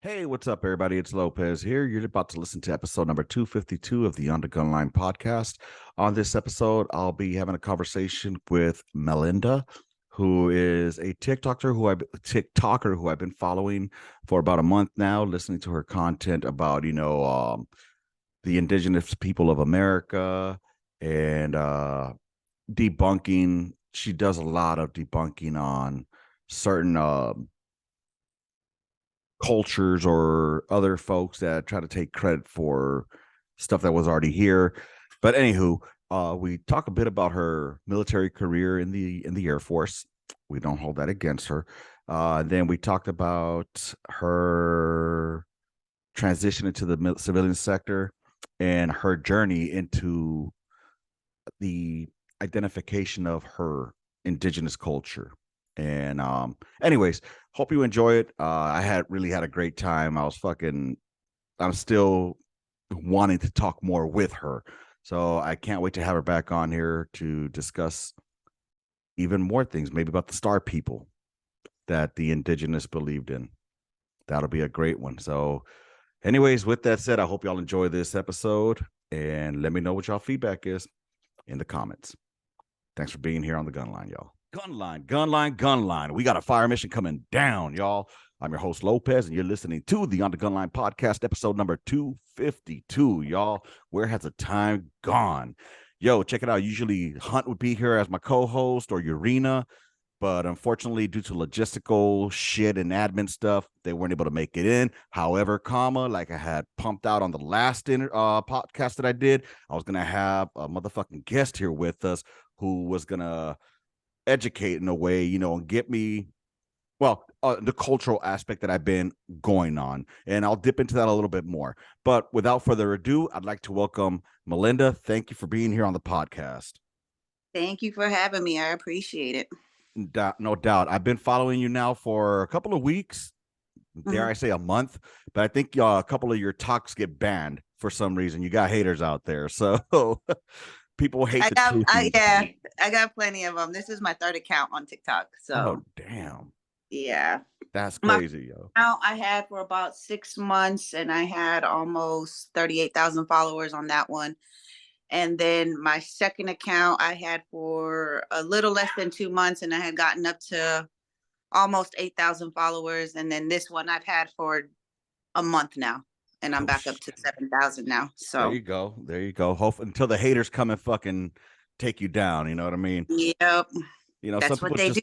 Hey, what's up, everybody? It's Lopez here. You're about to listen to episode number 252 of the Gunline podcast. On this episode, I'll be having a conversation with Melinda, who is a TikToker who I've been following for about a month now, listening to her content about, the indigenous people of America and debunking. She does a lot of debunking on certain cultures or other folks that try to take credit for stuff that was already here. But anywho, we talk a bit about her military career in the Air Force. We don't hold that against her. Then we talked about her transition into the civilian sector and her journey into the identification of her indigenous culture. And anyways, hope you enjoy it. I had a great time. I'm still wanting to talk more with her. So I can't wait to have her back on here to discuss even more things, maybe about the star people that the indigenous believed in. That'll be a great one. So anyways, with that said, I hope y'all enjoy this episode and let me know what y'all feedback is in the comments. Thanks for being here on the Gunline, y'all. Gunline. We got a fire mission coming down, y'all. I'm your host, Lopez, and you're listening to the On the Gunline podcast, episode number 252, y'all. Where has the time gone? Yo, check it out. Usually Hunt would be here as my co-host or Urena, but unfortunately, due to logistical shit and admin stuff, they weren't able to make it in. However, like I had pumped out on the last podcast that I did, I was going to have a motherfucking guest here with us who was going to educate in a way, and get me, the cultural aspect that I've been going on. And I'll dip into that a little bit more. But without further ado, I'd like to welcome Melinda. Thank you for being here on the podcast. Thank you for having me. I appreciate it. No doubt. I've been following you now for a couple of weeks, dare I say a month, but I think a couple of your talks get banned for some reason. You got haters out there. So people hate the truth. I got plenty of them. This is my third account on TikTok. So, damn. Yeah. That's crazy, yo. Now I had for about 6 months and I had almost 38,000 followers on that one. And then my second account I had for a little less than 2 months and I had gotten up to almost 8,000 followers. And then this one I've had for a month now. And I'm back up to 7,000 now. So there you go. Hope until the haters come and fucking take you down. You know what I mean? Yep. That's what they do.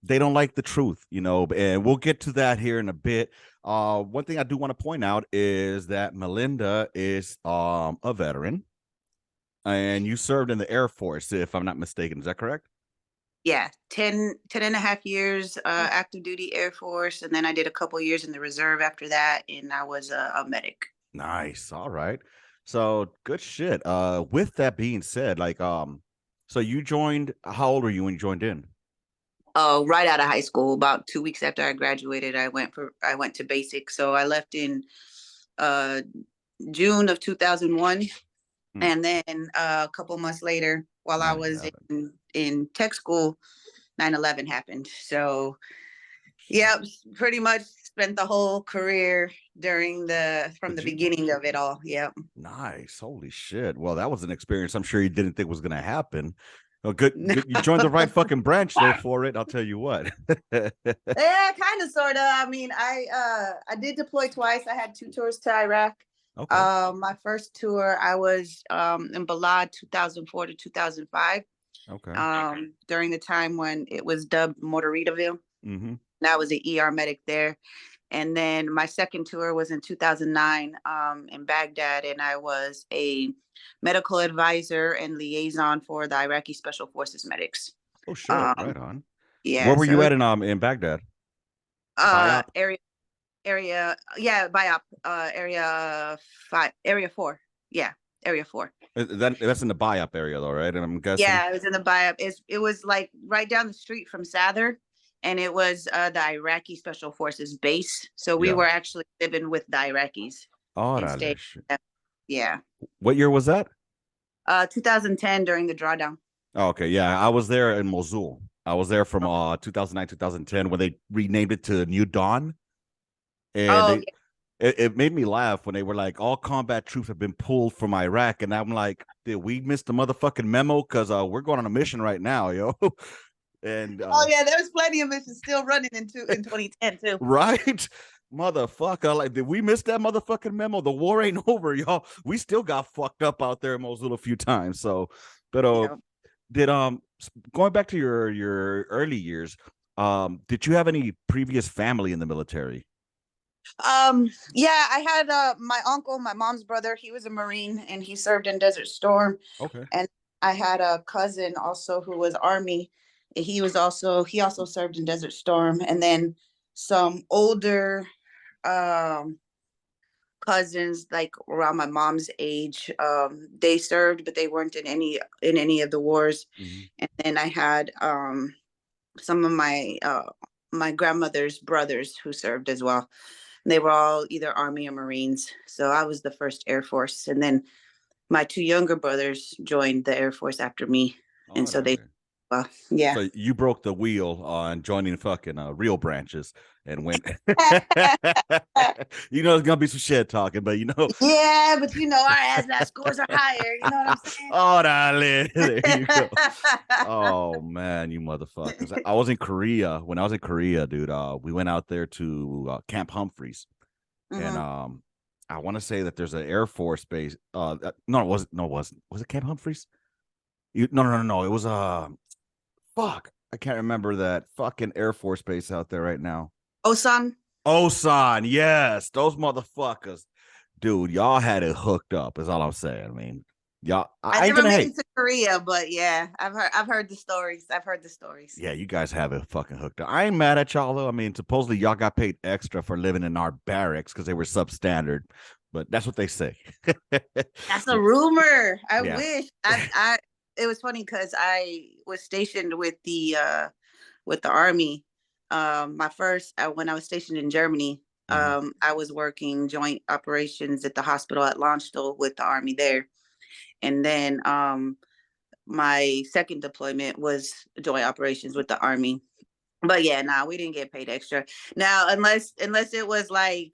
They don't like the truth, and we'll get to that here in a bit. One thing I do want to point out is that Melinda is a veteran, and you served in the Air Force, if I'm not mistaken. Is that correct? Yeah, 10 and a half years active duty Air Force, and then I did a couple years in the reserve after that, and I was a medic. Nice. All right. So good shit. With that being said, so you joined, how old were you when you joined in? Right out of high school, about 2 weeks after I graduated, I went to basic. So I left in June of 2001. And then a couple months later, while I was in tech school, 9/11 happened. So, pretty much spent the whole career from the beginning of it all. Yep. Nice. Holy shit. Well, that was an experience I'm sure you didn't think was going to happen. Oh, good. You joined the right fucking branch though for it. I'll tell you what. Yeah, kind of, sort of. I mean, I did deploy twice. I had 2 tours to Iraq. Okay. My first tour, I was in Balad 2004 to 2005. Okay. During the time when it was dubbed Mortaritaville. Mm-hmm. I was an ER medic there. And then my second tour was in 2009 in Baghdad, and I was a medical advisor and liaison for the Iraqi Special Forces medics. Oh shit! Right on. Yeah. Where were you at in Baghdad? BIOP. Area 4. Yeah, Area 4. That's in the BIOP area, though, right? And I'm guessing. Yeah, it was in the BIOP. It was like right down the street from Sather. And it was the Iraqi Special Forces base. So we were actually living with the Iraqis. Oh, yeah. What year was that? 2010 during the drawdown. Oh, okay. Yeah, I was there in Mosul. I was there from 2009, 2010 when they renamed it to New Dawn. And it made me laugh when they were like, all combat troops have been pulled from Iraq, and I'm like, did we miss the motherfucking memo? Because we're going on a mission right now, yo. And Oh yeah, there's plenty of missions still running in 2010 too. right, motherfucker, like, did we miss that motherfucking memo? The war ain't over, y'all. We still got fucked up out there in Mosul a few times. So, but Yeah. did going back to your early years, did you have any previous family in the military? Yeah, I had my uncle, my mom's brother, he was a Marine and he served in Desert Storm. Okay. And I had a cousin also who was Army. He also served in Desert Storm. And then some older um cousins like around my mom's age, they served, but they weren't in any of the wars. Mm-hmm. And then I had some of my grandmother's brothers who served as well. They were all either Army or Marines. So I was the first Air Force. And then my two younger brothers joined the Air Force after me. Oh, And so okay. well, yeah. So you broke the wheel on joining fucking real branches and went. You know, there's gonna be some shit talking, but you know. Yeah, but our ASVAB scores are higher. You know what I'm saying? Oh, darling. There you go. Oh man, you motherfuckers! I was in Korea. When I was in Korea, dude, we went out there to Camp Humphreys, and Mm-hmm. I want to say that there's an Air Force base. No, it wasn't. No, it wasn't. Was it Camp Humphreys? No, no, no, no. It was fuck. I can't remember that fucking Air Force base out there right now. Osan. Osan, yes, those motherfuckers, dude. Y'all had it hooked up. Is all I'm saying. I mean, y'all. I I ain't never gonna made hate. it to Korea, but yeah, I've heard the stories. I've heard the stories. Yeah, you guys have it fucking hooked up. I ain't mad at y'all though. I mean, supposedly y'all got paid extra for living in our barracks because they were substandard, but that's what they say. That's a rumor. I Yeah. wish. I it was funny because I was stationed with the Army. My first when I was stationed in Germany, Mhm. I was working joint operations at the hospital at Landstuhl with the Army there. And then my second deployment was joint operations with the Army. But yeah, nah, we didn't get paid extra. Now, unless it was like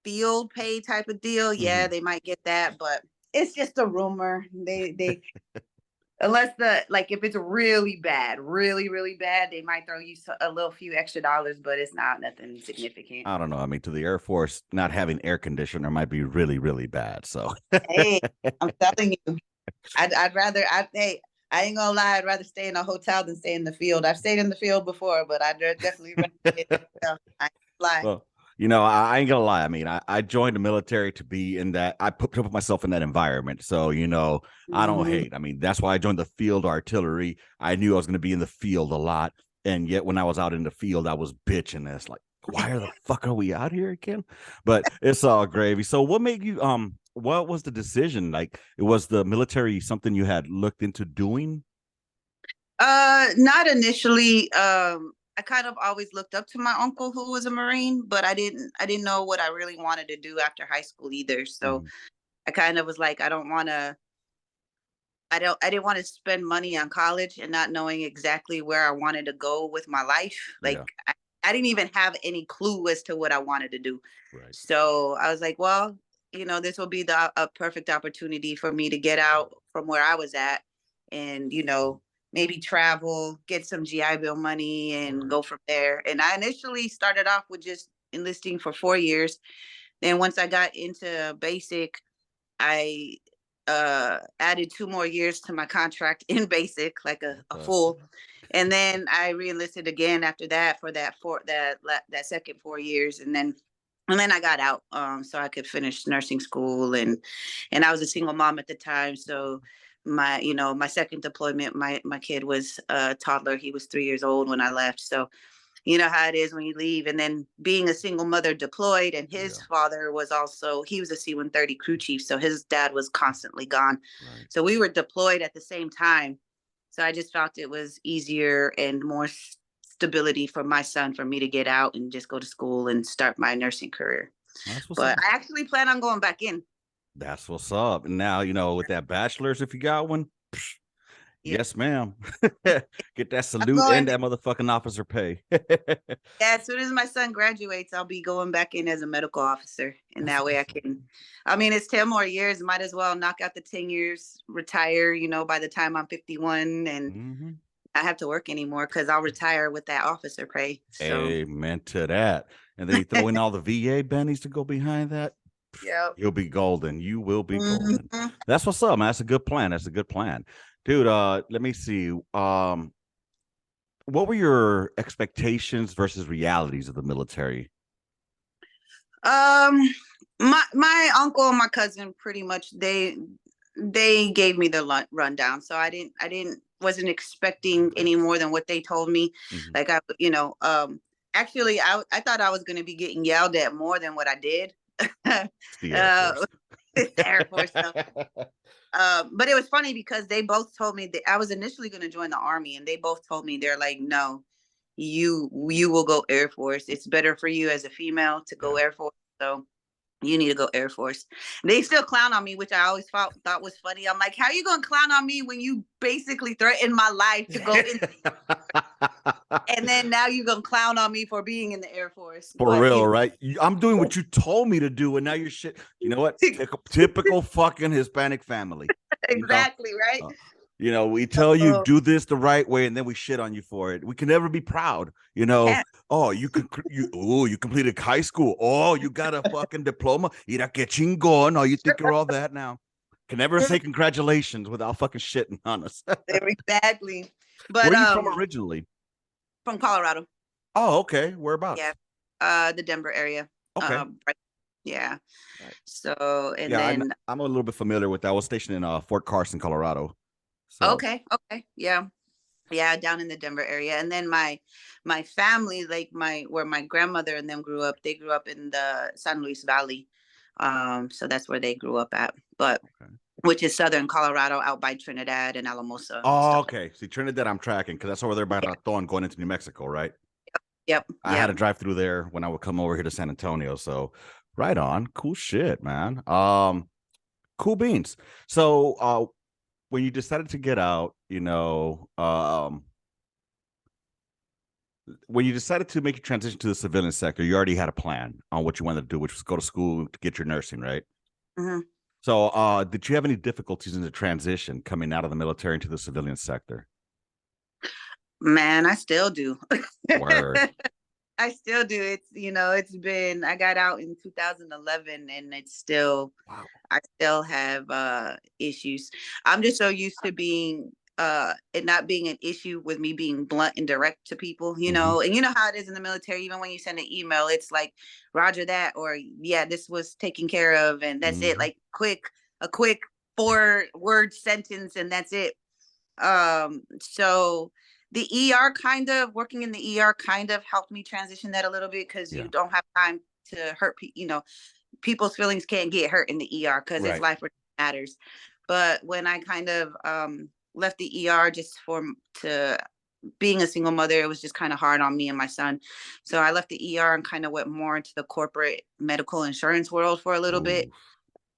field pay type of deal, yeah, Mhm. they might get that, but it's just a rumor. They unless if it's really bad, really really bad, they might throw you a little few extra dollars, but it's not nothing significant. I don't know. I mean, to the Air Force, not having air conditioner might be really, really bad. So, Hey, I'm telling you, I'd rather hey, I ain't gonna lie, I'd rather stay in a hotel than stay in the field. I've stayed in the field before, but I'd definitely rather stay in the hotel. I ain't lie. well, you know, I ain't gonna lie. I mean, I joined the military to be in that. I put myself in that environment. So, you know, I don't Mhm. hate. I mean, that's why I joined the field artillery. I knew I was gonna be in the field a lot, and yet when I was out in the field, I was bitching. It's like, why the fuck are we out here again? But it's all gravy. So, what made you? What was the decision? Like, it was the military something you had looked into doing? Not initially. I kind of always looked up to my uncle who was a Marine, but I didn't know what I really wanted to do after high school either. So Mhm. I kind of was like, I didn't want to spend money on college and not knowing exactly where I wanted to go with my life. Yeah. I didn't even have any clue as to what I wanted to do. Right. So I was like, well, this will be a perfect opportunity for me to get out from where I was at and, maybe travel, get some GI Bill money and Right. go from there. And I initially started off with just enlisting for 4 years. Then once I got into basic, I added 2 more years to my contract in basic, like a Okay. full. And then I reenlisted again after that for that second 4 years, and then I got out, so I could finish nursing school, and I was a single mom at the time, so my second deployment, my kid was a toddler. He was 3 years old when I left, so you know how it is when you leave. And then being a single mother deployed, and his Yeah. father he was a C-130 crew chief, so his dad was constantly gone. Right. So we were deployed at the same time. So I just felt it was easier and more stability for my son for me to get out and just go to school and start my nursing career. That's what's up. But I actually plan on going back in. That's what's up. And now, you know, with that bachelor's, if you got one, Yeah. Yes, ma'am. Get that I'm salute going and that motherfucking officer pay. Yeah, as soon as my son graduates, I'll be going back in as a medical officer. And That's that way awesome. I mean, it's 10 more years. Might as well knock out the 10 years, retire, by the time I'm 51 and Mm-hmm. I have to work anymore because I'll retire with that officer pay. So, Amen to that. And then you throw in all the VA bennies to go behind that. yeah. You'll be golden. You will be golden. Mhm. That's what's up, man. That's a good plan. That's a good plan. Dude, let me see. What were your expectations versus realities of the military? Um, my uncle and my cousin pretty much they gave me the rundown, so I didn't wasn't expecting any more than what they told me. Mm-hmm. Like actually I thought I was going to be getting yelled at more than what I did. It's the Air Force. The Air Force stuff. But it was funny because they both told me that I was initially going to join the army, and they both told me they're like, no, you will go Air Force. It's better for you as a female to go Yeah. Air Force. So you need to go Air Force. They still clown on me, which I always thought was funny. I'm like, how are you going to clown on me when you basically threatened my life to go in? And then now you're going to clown on me for being in the Air Force. For But, real, right? I'm doing what you told me to do, and now you're shit. You know what? Typical fucking Hispanic family. You know, exactly, right? uh, we tell you Oh, do this the right way, and then we shit on you for it. We can never be proud. can't. Oh, you completed high school. Oh, you got a fucking diploma. Mira que chingón. Oh, you think you're all that now? Can never say congratulations without fucking shitting on us. Exactly. Where But are you from originally? from Colorado. Oh, okay. Yeah. Whereabouts? The Denver area. Okay. Right. Yeah. Right. So, and Yeah, then I'm a little bit familiar with that. I was stationed in Fort Carson, Colorado. So okay. Yeah. Yeah, down in the Denver area. And then my family, like where my grandmother and them grew up, they grew up in the San Luis Valley. So that's where they grew up at. But okay. which is southern Colorado, out by Trinidad and Alamosa and Oh, stuff like okay. See, Trinidad, I'm tracking because that's over there by that. Raton going into New Mexico, right? Yep. I had Yep. to drive through there when I would come over here to San Antonio. So right on. Cool shit, man. Cool beans. So when you decided to get out, when you decided to make your transition to the civilian sector, you already had a plan on what you wanted to do, which was go to school to get your nursing, right? Hmm. So did you have any difficulties in the transition coming out of the military into the civilian sector? Man, I still do. Word. I still do. It's been, I got out in 2011 and Wow. I still have issues. I'm just so used to being it not being an issue with me being blunt and direct to people, Mm-hmm. and you know how it is in the military. Even when you send an email, it's like Roger that, or yeah, this was taken care of, and that's it. Mm-hmm. Like a quick 4-word sentence, and that's it. So the working in the ER kind of helped me transition that a little bit because Yeah. you don't have time to hurt people. People's feelings can't get hurt in the ER because it's Right. life or matters. But when I kind of left the ER just to being a single mother, it was just kind of hard on me and my son. So I left the ER and kind of went more into the corporate medical insurance world for a little bit. Ooh.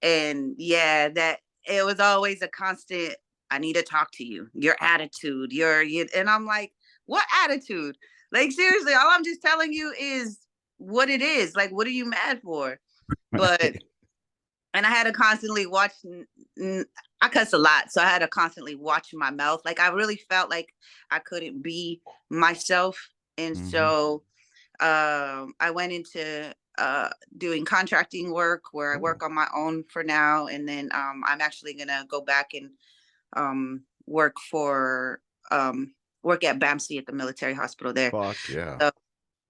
And yeah, that it was always a constant. I need to talk to you. Your attitude, and I'm like, what attitude? Like seriously, all I'm just telling you is what it is. Like, what are you mad for? But and I had to constantly watch. I cuss a lot, so I had to constantly watch my mouth. Like I really felt like I couldn't be myself, and Mm-hmm. so I went into doing contracting work where I Cool. work on my own for now, and then I'm actually gonna go back and work for work at BAMC at the military hospital there. Fuck yeah. So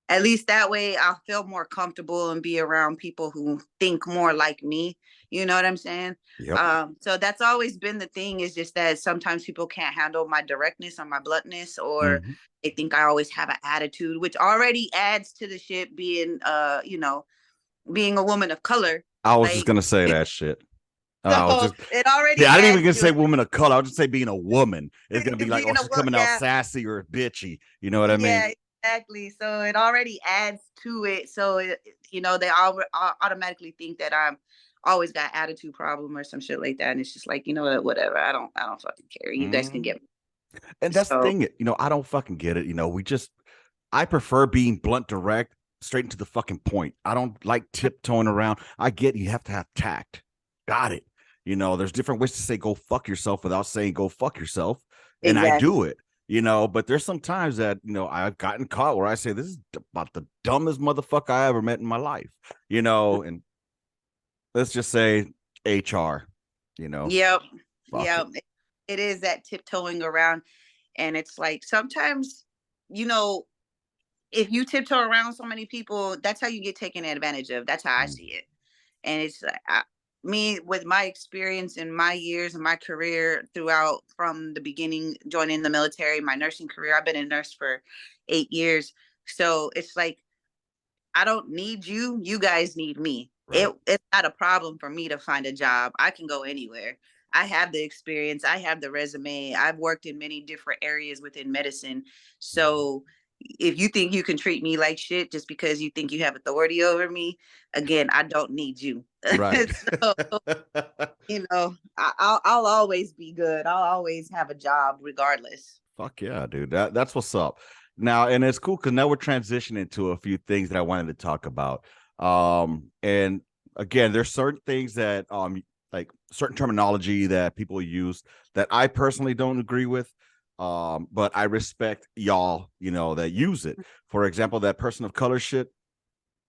at least that way I'll feel more comfortable and be around people who think more like me. You know what I'm saying? Yep. So that's always been the thing, is just that sometimes people can't handle my directness or my bluntness, or Mm-hmm. they think I always have an attitude, which already adds to the shit being, being a woman of color. I was just Like, gonna say that shit. I was so just it already Yeah, I didn't even adds gonna to say woman of color. I was just say being a woman. It's gonna be like, oh, being a she's coming out yeah. sassy or bitchy. You know what I mean? Yeah, exactly. So it already adds to it. So they all automatically think that I'm always got attitude problem or some shit like that. And it's just like, you know what, whatever. I don't fucking care. You guys can Mm-hmm. get. And that's the So thing, I don't fucking get it. I prefer being blunt, direct, straight into the fucking point. I don't like tiptoeing around. I get you have to have tact. Got it. There's different ways to say go fuck yourself without saying go fuck yourself. And I exactly. do it, but there's some times that, I've gotten caught where I say, this is about the dumbest motherfucker I ever met in my life, and let's just say HR, Yep. fuck it. Yep. It is that tiptoeing around. And it's like sometimes, you know, if you tiptoe around so many people, that's how you get taken advantage of. That's how I Mm, see it. And it's me with my experience in my years and my career throughout from the beginning, joining the military, my nursing career. I've been a nurse for 8 years. So it's like I don't need you. You guys need me. right. It's not a problem for me to find a job. I can go anywhere. I have the experience. I have the resume. I've worked in many different areas within medicine. So if you think you can treat me like shit just because you think you have authority over me, again, I don't need you. Right. So I'll always be good. I'll always have a job regardless. Fuck yeah, dude. That's what's up. Now, and it's cool because now we're transitioning to a few things that I wanted to talk about. And again, there's certain things that like certain terminology that people use that I personally don't agree with. But I respect y'all, that use it. For example, that person of color shit,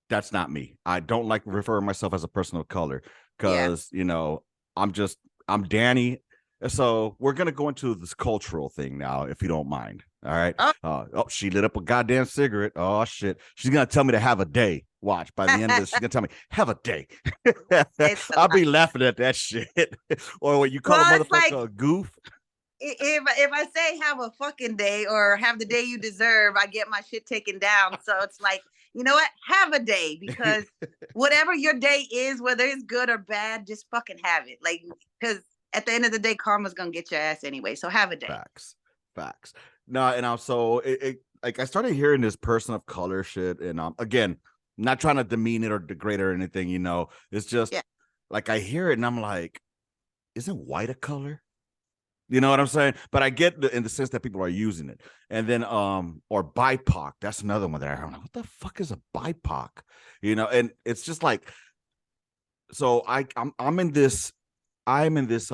that's not me. I don't like referring myself as a person of color Yeah. because, I'm just I'm Danny. So we're gonna go into this cultural thing now, if you don't mind. All right. Oh, Oh, she lit up a goddamn cigarette. Oh shit. She's gonna tell me to have a day. Watch. By the end of this, she's gonna tell me, have a day. it's a I'll lot. be laughing at that shit. Or when you call a Well, it's like motherfucker a goof. if I say have a fucking day or have the day you deserve, I get my shit taken down. So it's like, you know what? Have a day because whatever your day is, whether it's good or bad, just fucking have it. Like, because at the end of the day, karma's gonna get your ass anyway. So have a day. Facts. Facts. No, and also like I started hearing this person of color shit, and again, not trying to demean it or degrade it or anything, It's just Yeah. like I hear it and I'm like, isn't white a color? You know what I'm saying? But I get in the sense that people are using it. And then or BIPOC, that's another one that I heard. Like, what the fuck is a BIPOC? And it's just like, so I'm in this, I'm in this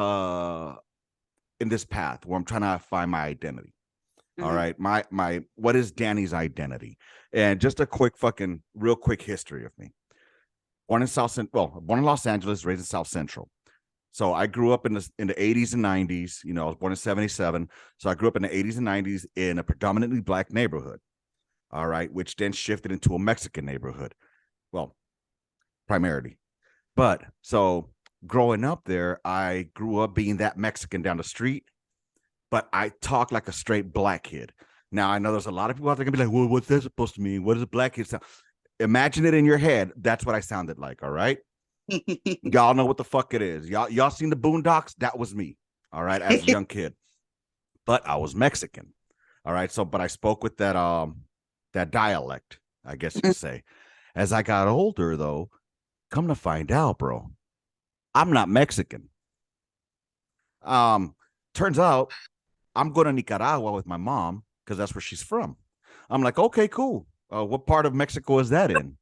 path where I'm trying to find my identity. All Mm-hmm. right. My what is Danny's identity? And just a quick fucking real quick history of me. Born in Los Angeles, raised in South Central. So I grew up in the 80s and 90s. I was born in 77. So I grew up in the 80s and 90s in a predominantly black neighborhood. All right, which then shifted into a Mexican neighborhood. Well, primarily. But so growing up there, I grew up being that Mexican down the street, but I talk like a straight black kid. Now I know there's a lot of people out there gonna be like, "Well, what's that supposed to mean? What does a black kid sound?" Imagine it in your head. That's what I sounded like. All right, y'all know what the fuck it is. Y'all seen the Boondocks? That was me. All right, as a young kid, but I was Mexican. All right, so but I spoke with that dialect, I guess you could say. As I got older, though, come to find out, bro, I'm not Mexican. Um, Turns out I'm going to Nicaragua with my mom because that's where she's from. I'm like, okay, cool. What part of Mexico is that in?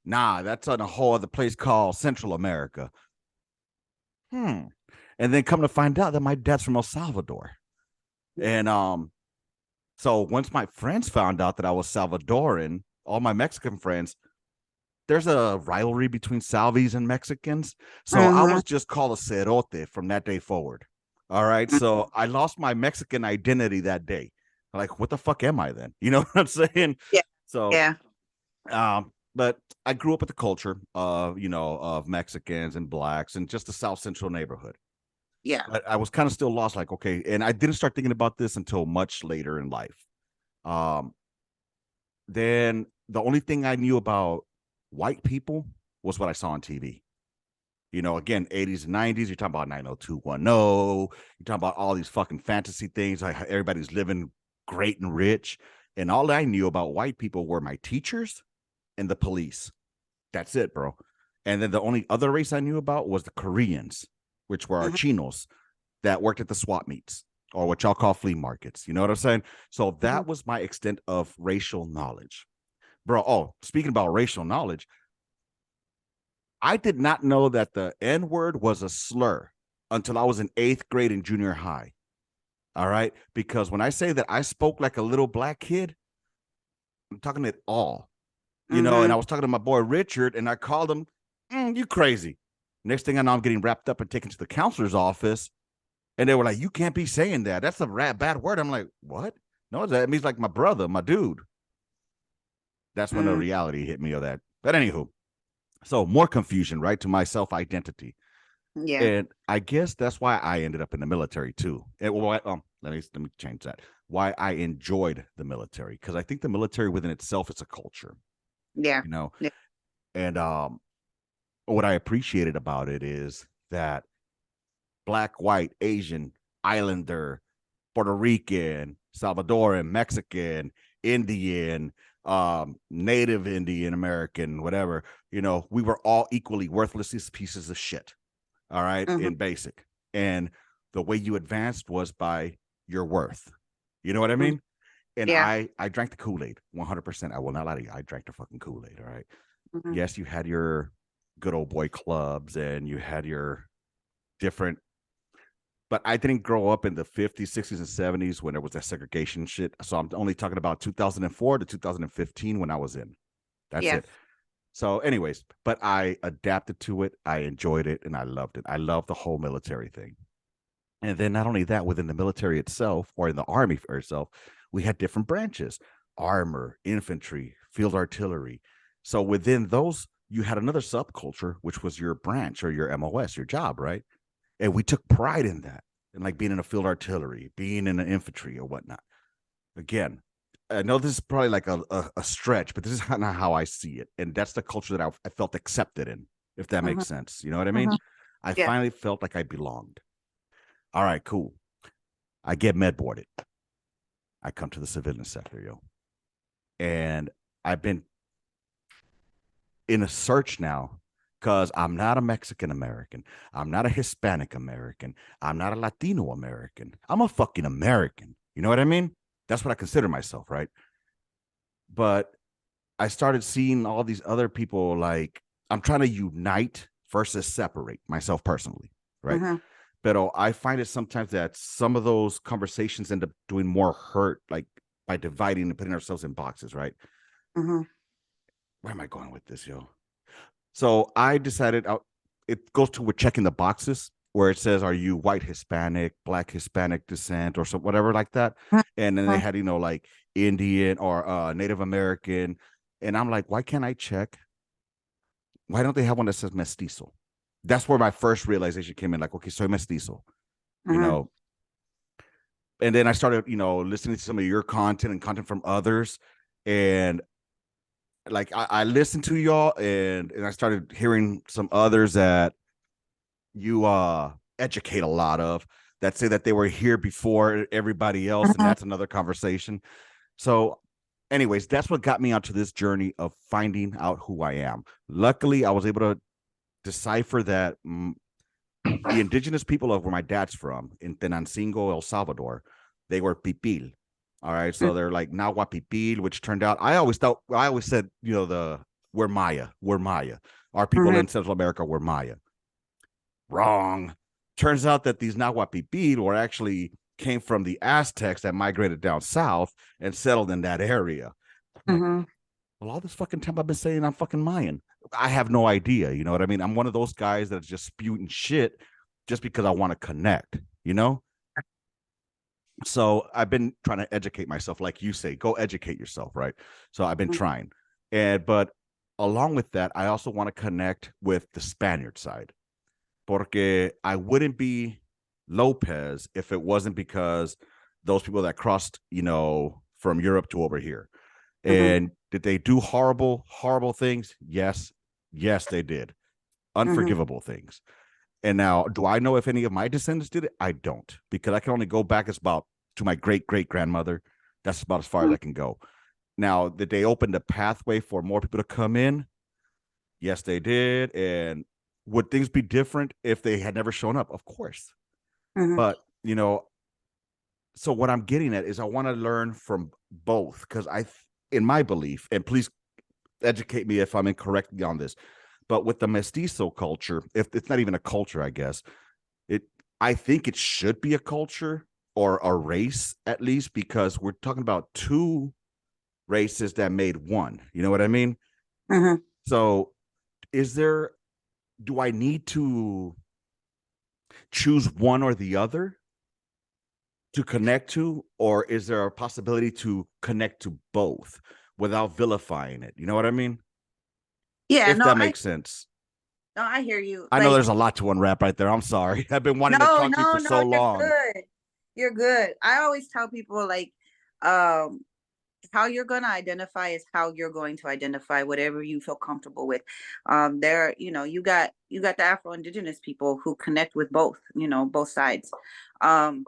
Nah, that's on a whole other place called Central America. Hmm. And then come to find out that my dad's from El Salvador. And so once my friends found out that I was Salvadoran, all my Mexican friends, there's a rivalry between Salvis and Mexicans. So I Mm-hmm. was just called a cerote from that day forward. All right. So I lost my Mexican identity that day. Like, what the fuck am I then? You know what I'm saying? Yeah. So, Yeah. but I grew up with the culture of, of Mexicans and blacks and just the South Central neighborhood. Yeah. But I was kind of still lost, like, okay. And I didn't start thinking about this until much later in life. Um, then the only thing I knew about white people was what I saw on TV. Again, 80s and 90s, you're talking about 90210. You're talking about all these fucking fantasy things, like everybody's living great and rich. And all I knew about white people were my teachers and the police. That's it, bro. And then the only other race I knew about was the Koreans, which were our Mm-hmm. chinos that worked at the swap meets. or what y'all call flea markets. You know what I'm saying? So Mhm. that was my extent of racial knowledge. Bro, oh, speaking about racial knowledge, I did not know that the N word was a slur until I was in 8th grade in junior high. All right. Because when I say that I spoke like a little black kid, I'm talking it all, and I Mhm. was talking to my boy Richard and I called him, you crazy. Next thing I know, I'm getting wrapped up and taken to the counselor's office. And they were like, you can't be saying that. That's a bad word. I'm like, what? No, that means like my brother, my dude. That's when the Mhm. reality hit me of that. But anywho, so more confusion, right, to my self identity. Yeah. And I guess that's why I ended up in the military too. Let me change that. Why I enjoyed the military, because I think the military within itself is a culture, Yeah. you know. Yeah. And what I appreciated about it is that black, white, Asian, Islander, Puerto Rican, Salvadoran, Mexican, Indian, Native Indian American, whatever, we were all equally worthless pieces of shit. All right, Mhm. in basic. And the way you advanced was by your worth. You know what I Mhm. mean? And Yeah. I drank the Kool-Aid 100%. I will not lie to you. I drank the fucking Kool-Aid. All right. Mhm. Yes, you had your good old boy clubs and you had your different, but I didn't grow up in the 50s, 60s, and 70s when there was that segregation shit. So I'm only talking about 2004 to 2015 when I was in. That's Yeah. it. So, anyways, but I adapted to it. I enjoyed it and I loved it. I loved the whole military thing. And then not only that, within the military itself or in the army for itself, we had different branches: armor, infantry, field artillery. So within those, you had another subculture, which was your branch or your MOS, your job, right? And we took pride in that, and like being in a field artillery, being in an infantry or whatnot. Again, I know this is probably like a stretch, but this is not how I see it. And that's the culture that I felt accepted in, if that Mhm. makes sense. You know what I mean? Mhm. I Yeah. finally felt like I belonged. All right, cool. I get med boarded. I come to the civilian sector, yo. And I've been in a search now because I'm not a Mexican American. I'm not a Hispanic American. I'm not a Latino American. I'm a fucking American. You know what I mean? That's what I consider myself, right? But I started seeing all these other people like I'm trying to unite versus separate myself personally, right? Mhm. But I find it sometimes that some of those conversations end up doing more hurt, like by dividing and putting ourselves in boxes, right? Mhm. Where am I going with this, yo? So I decided it goes to with checking the boxes where it says, are you white Hispanic, black Hispanic descent, or so whatever like that. And then they Mhm. had, like Indian or Native American. And I'm like, why can't I check? Why don't they have one that says mestizo? That's where my first realization came in. Like, okay, soy mestizo, you Mhm. know. And then I started, listening to some of your content and content from others. And like I listened to y'all and I started hearing some others that you educate a lot of that say that they were here before everybody else, and Mhm. that's another conversation. So anyways, that's what got me onto this journey of finding out who I am. Luckily I was able to decipher that the indigenous people of where my dad's from in Tenancingo, El Salvador, they were pipil. All right, so they're like Nahua pipil, which turned out I always said, the we're Maya. Our people Mhm. in Central America were Maya. Wrong. Turns out that these Nahuapipil were actually came from the Aztecs that migrated down south and settled in that area. I'm like, Mhm. well, all this fucking time I've been saying I'm fucking Mayan. I have no idea. You know what I mean? I'm one of those guys that's just spewing shit just because I want to connect, you know? So I've been trying to educate myself, like you say, go educate yourself, right? So I've been trying. But along with that, I also want to connect with the Spaniard side. Porque I wouldn't be Lopez if it wasn't because those people that crossed, from Europe to over here. Mhm. And did they do horrible, horrible things? Yes. Yes, they did. Mhm. Unforgivable things. And now, do I know if any of my descendants did it? I don't, because I can only go back as about to my great great grandmother. That's about as far as Mhm. I can go. Now, did they open the pathway for more people to come in? Yes, they did. And would things be different if they had never shown up? Of course. Mhm. But, so what I'm getting at is I want to learn from both, because in my belief, and please educate me if I'm incorrect on this, but with the mestizo culture, if it's not even a culture, I guess it, I think it should be a culture or a race at least, because we're talking about two races that made one. You know what I mean? Mhm. So, is there? Do I need to choose one or the other to connect to, or is there a possibility to connect to both without vilifying it? You know what I mean? Yeah, If that makes sense. no, I hear you. I know Like, there's a lot to unwrap right there. I'm sorry. I've been wanting to no, talk to you no, for no, so you're long. good. You're good. I always tell people like, um, how you're going to identify is how you're going to identify whatever you feel comfortable with. There, you got the Afro Indigenous people who connect with both, both sides. Um,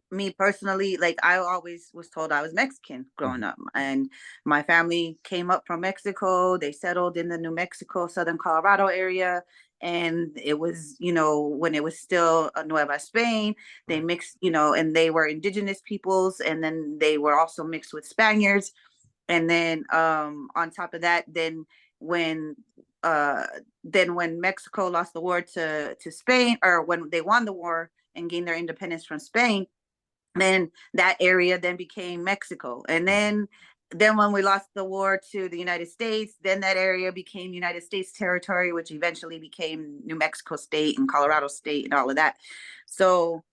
Me personally, like I always was told I was Mexican growing Mhm. up, and my family came up from Mexico. They settled in the New Mexico, Southern Colorado area. And it was, when it was still a Nueva Spain, they Right. mixed, and they were indigenous peoples, and then they were also mixed with Spaniards. And then on top of that, when uh when Mexico lost the war to Spain, or when they won the war and gained their independence from Spain, then that area then became Mexico. And Mhm. then when we lost the war to the United States, then that area became United States territory, which eventually became New Mexico State and Right. Colorado State and all of that. So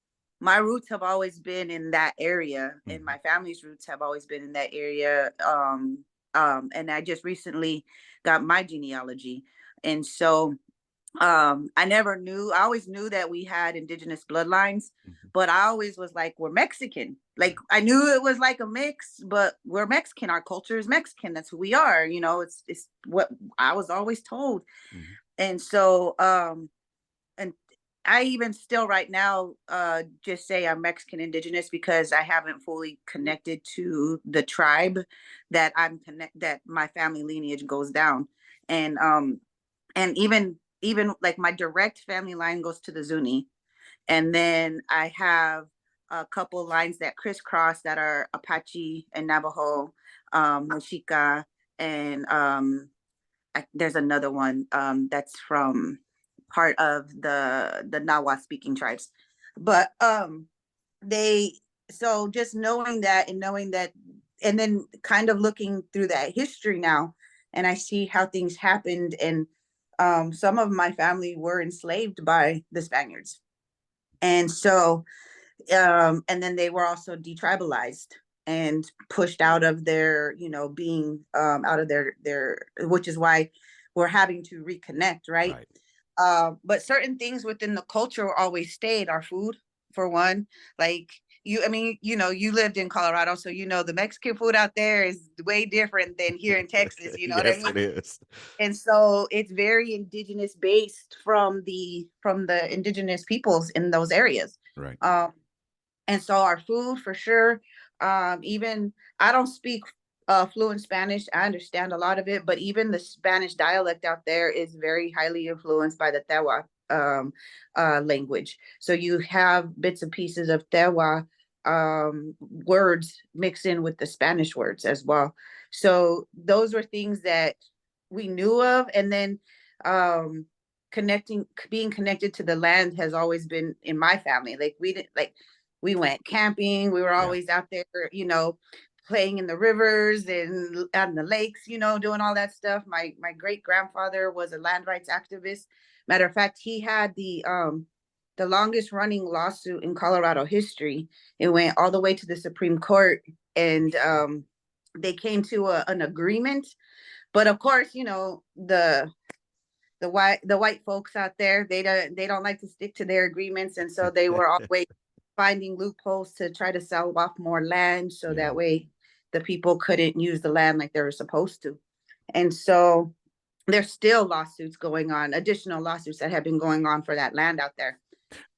my roots have always been in that area, and Mhm. my family's roots have always been in that area. And I just recently got my genealogy. And so I always knew that we had indigenous bloodlines, Mhm. but I always was like, we're Mexican. Like I knew it was like a mix, but we're Mexican. Our culture is Mexican. That's who we are. It's what I was always told. Mhm. And so and I even still right now just say I'm Mexican indigenous, because I haven't fully connected to the tribe that my family lineage goes down. And even like my direct family line goes to the Zuni, and then I have a couple lines that crisscross that are Apache and Navajo, Mexica, and there's another one that's from part of the Nawa speaking tribes. But they so just knowing that, and then kind of looking through that history now, and I see how things happened. And some of my family were enslaved by the Spaniards. And so and then they were also detribalized and pushed out of their, being out of their, which is why we're having to reconnect, right? Right. But certain things within the culture always stayed. Our food, for one, like I mean, you lived in Colorado, so the Mexican food out there is way different than here in Texas. You know what I Yes, mean? it is. And so it's very indigenous based from the indigenous peoples in those areas. Right. Um, and so our food, for sure. Even I don't speak fluent Spanish. I understand a lot of it, but even the Spanish dialect out there is very highly influenced by the Tewa language. So you have bits and pieces of Tewa words mixed in with the Spanish words as well. So those were things that we knew of. And then um, being connected to the land has always been in my family. Like we went camping. We were Yeah. always out there, playing in the rivers and out in the lakes, doing all that stuff. My great grandfather was a land rights activist. Matter of fact, he had the longest running lawsuit in Colorado history. It went all the way to the Supreme Court, and they came to an agreement. But of course, the white folks out there, they don't like to stick to their agreements, and so they were always finding loopholes to try to sell off more land, so Yeah. that way the people couldn't use the land like they were supposed to. And so there's still lawsuits going on, additional lawsuits that have been going on for that land out there.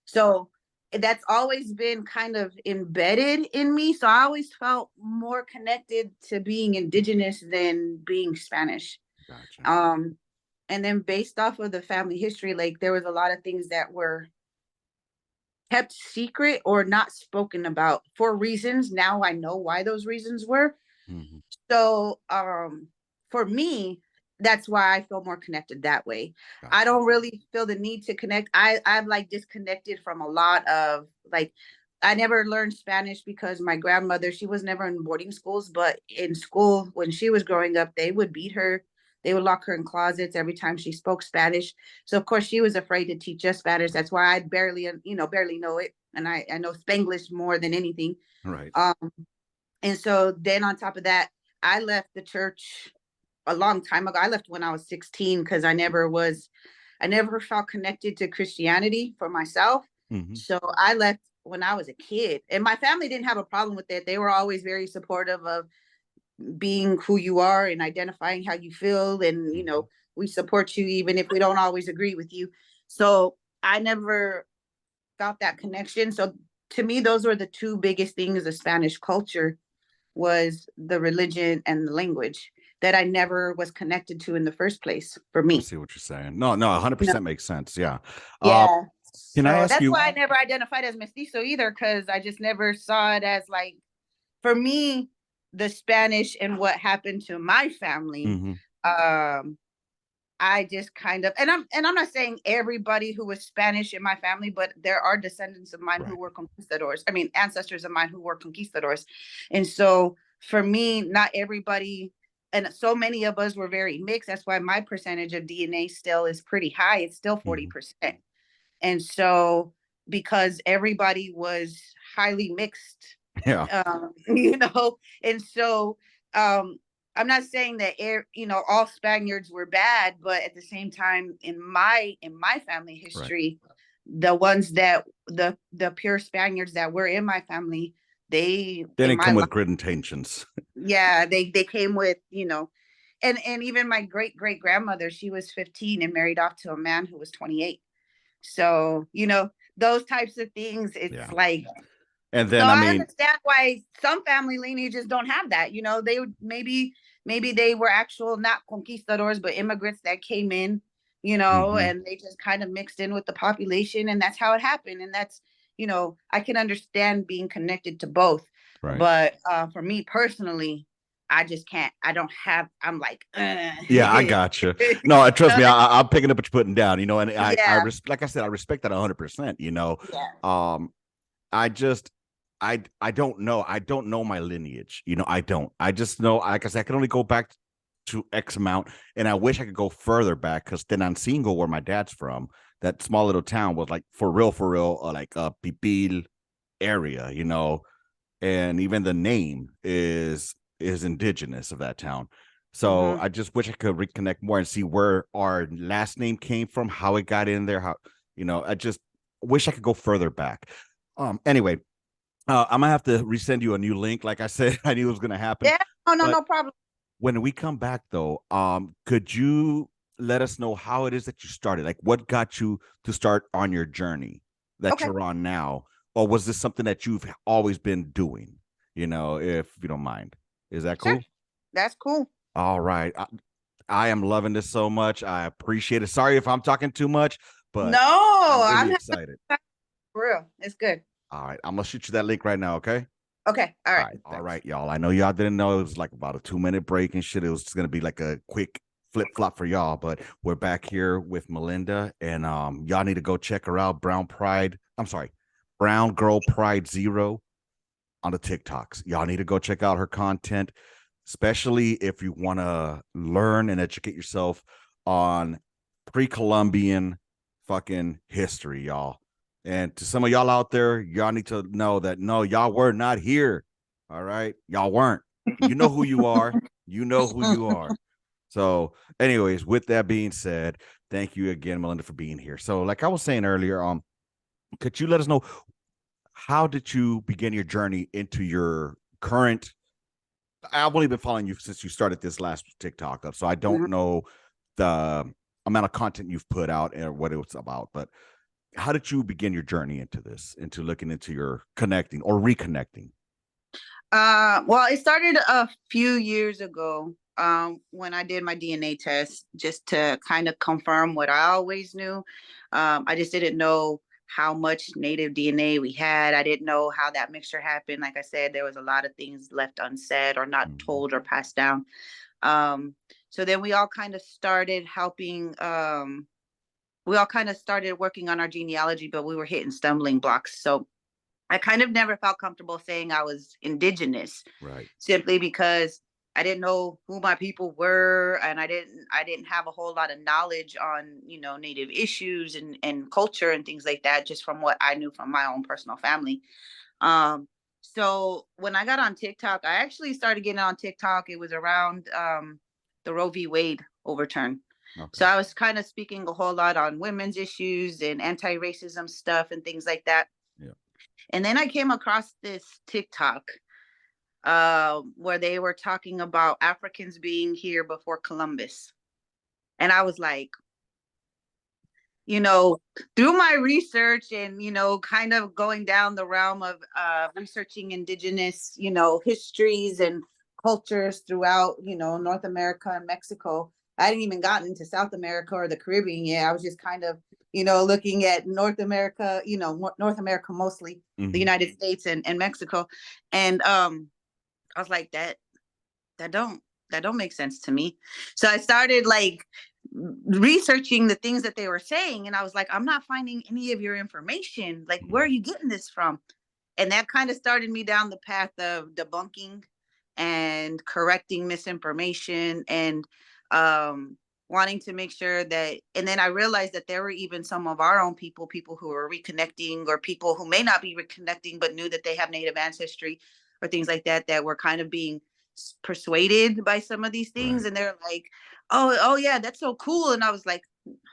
So that's always been kind of embedded in me. So I always felt more connected to being indigenous than being Spanish. Gotcha. um and then based off of the family history, like there was a lot of things that were kept secret or not spoken about for reasons. Now I know why those reasons were. Mm-hmm. So for me, that's why I feel more connected that way. I Gotcha. don't really feel the need to connect. I'm like disconnected from a lot of like, I never learned Spanish because my grandmother, she was never in boarding schools, but in school when she was growing up, they would beat her. They would lock her in closets every time she spoke Spanish. So of course she was afraid to teach us Spanish. That's why I barely, barely know it. And I know Spanglish more than anything. Right. Um, and so then on top of that, I left the church a long time ago. I left when I was 16 because I never felt connected to Christianity for myself. Mm-hmm. So I left when I was a kid. And my family didn't have a problem with it. They were always very supportive of being who you are and identifying how you feel. And, Mm-hmm. we support you even if we don't always agree with you. So I never felt that connection. So to me, those were the two biggest things of Spanish culture was the religion and the language that I never was connected to in the first place for I me. see what you're saying. No, no, You know? 100% makes sense. Yeah. Uh, Yeah. can I So ask that's you? why I never identified as mestizo either, because I just never saw it as like, for me, the Spanish and what happened to my family, Mm-hmm. um, I just kind of, and I'm not saying everybody who was Spanish in my family, but there are descendants of mine who Right. were conquistadors. I mean, ancestors of mine who were conquistadors. And so for me, not everybody, and so many of us were very mixed. That's why my percentage of DNA still is pretty high. It's still Mm-hmm. 40%. And so because everybody was highly mixed, Yeah. and so um I'm not saying that all Spaniards were bad, but at the same time, in my family Right. history, the ones that the pure Spaniards that were in my family, they They in didn't my come life, with good intentions. yeah, they came with, and even my great great grandmother, she was 15 and married off to a man who was 28. So, those types of things, it's Yeah. like, And so then, I I mean, understand why some family lineages don't have that. They would maybe they were actual not conquistadors, but immigrants that came in, mhm, and they just kind of mixed in with the population, and that's how it happened. And that's, I can understand being connected to both, right. but for me personally, I just can't. I don't have. I'm like, Yeah, I gotcha. No, trust me, I'm picking up what you're putting down, and yeah, like I said, I respect that 100%, yeah, Um, I just, I don't know. I don't know my lineage. I don't. I just know, like I said, I can only go back to X amount, and I wish I could go further back because Tenancingo, where my dad's from, that small little town was like for real, like a Pipil area, and even the name is indigenous of that town. So hmm I just wish I could reconnect more and see where our last name came from, how it got in there, how I just wish I could go further back. Anyway, I'm gonna have to resend you a new link. Like I said, I knew it was gonna happen. yeah. Oh no, But no problem. when we come back though, could you let us know how it is that you started? Like what got you to start on your journey that Okay, you're on now? Or was this something that you've always been doing? If you don't mind. Is that sure. cool? That's cool. All right. I am loving this so much. I appreciate it. Sorry if I'm talking too much, but No, I'm I'm really having excited. for real. It's good. All right. I'm gonna shoot you that link right now, okay? Okay. All All right. right, all Thanks. right, y'all. I know y'all didn't know it was like about a 2 minute break and shit. It was just gonna be like a quick flip flop for y'all, but we're back here with Melinda, and y'all need to go check her out. Brown Pride. I'm sorry, Brown Girl Pride Zero on the TikToks. Y'all need to go check out her content, especially if you want to learn and educate yourself on pre-Columbian fucking history, y'all. And to some of y'all out there, y'all need to know that no, y'all were not here. All right. Y'all weren't. You know who you are. You know who you are. So, anyways, with that being said, thank you again, Melinda, for being here. So, like I was saying earlier, could you let us know how did you begin your journey into your current? I've only been following you since you started this last TikTok up, so I don't Mhm. know the amount of content you've put out and what it was about. But how did you begin your journey into this, into looking into your connecting or reconnecting? Well, it started a few years ago, when I did my DNA test just to kind of confirm what I always knew. I just didn't know. how much native DNA we had. I didn't know how that mixture happened. Like I said, there was a lot of things left unsaid or not told or passed down. So then we all kind of started helping. We all kind of started working on our genealogy, but we were hitting stumbling blocks. So I kind of never felt comfortable saying I was indigenous, right? Simply because I didn't know who my people were, and I didn't have a whole lot of knowledge on native issues and culture and things like that, just from what I knew from my own personal family. Um, so when I got on TikTok, I actually started getting on TikTok. It was around the Roe v. Wade overturn. Okay. So I was kind of speaking a whole lot on women's issues and anti-racism stuff and things like that. Yeah. And then I came across this TikTok where they were talking about Africans being here before Columbus. And I was like, through my research and, kind of going down the realm of researching indigenous, histories and cultures throughout, North America and Mexico. I hadn't even gotten into South America or the Caribbean yet. I was just kind of, looking at North America, North America mostly, the United States and Mexico. And I was like, that don't make sense to me. So I started like researching the things that they were saying, and I was like, I'm not finding any of your information. Like, where are you getting this from? And that kind of started me down the path of debunking and correcting misinformation and wanting to make sure that. And then I realized that there were even some of our own people who were reconnecting, or people who may not be reconnecting but knew that they have native ancestry or things like that, that were kind of being persuaded by some of these things. Right. And they're like, oh yeah, that's so cool. And I was like,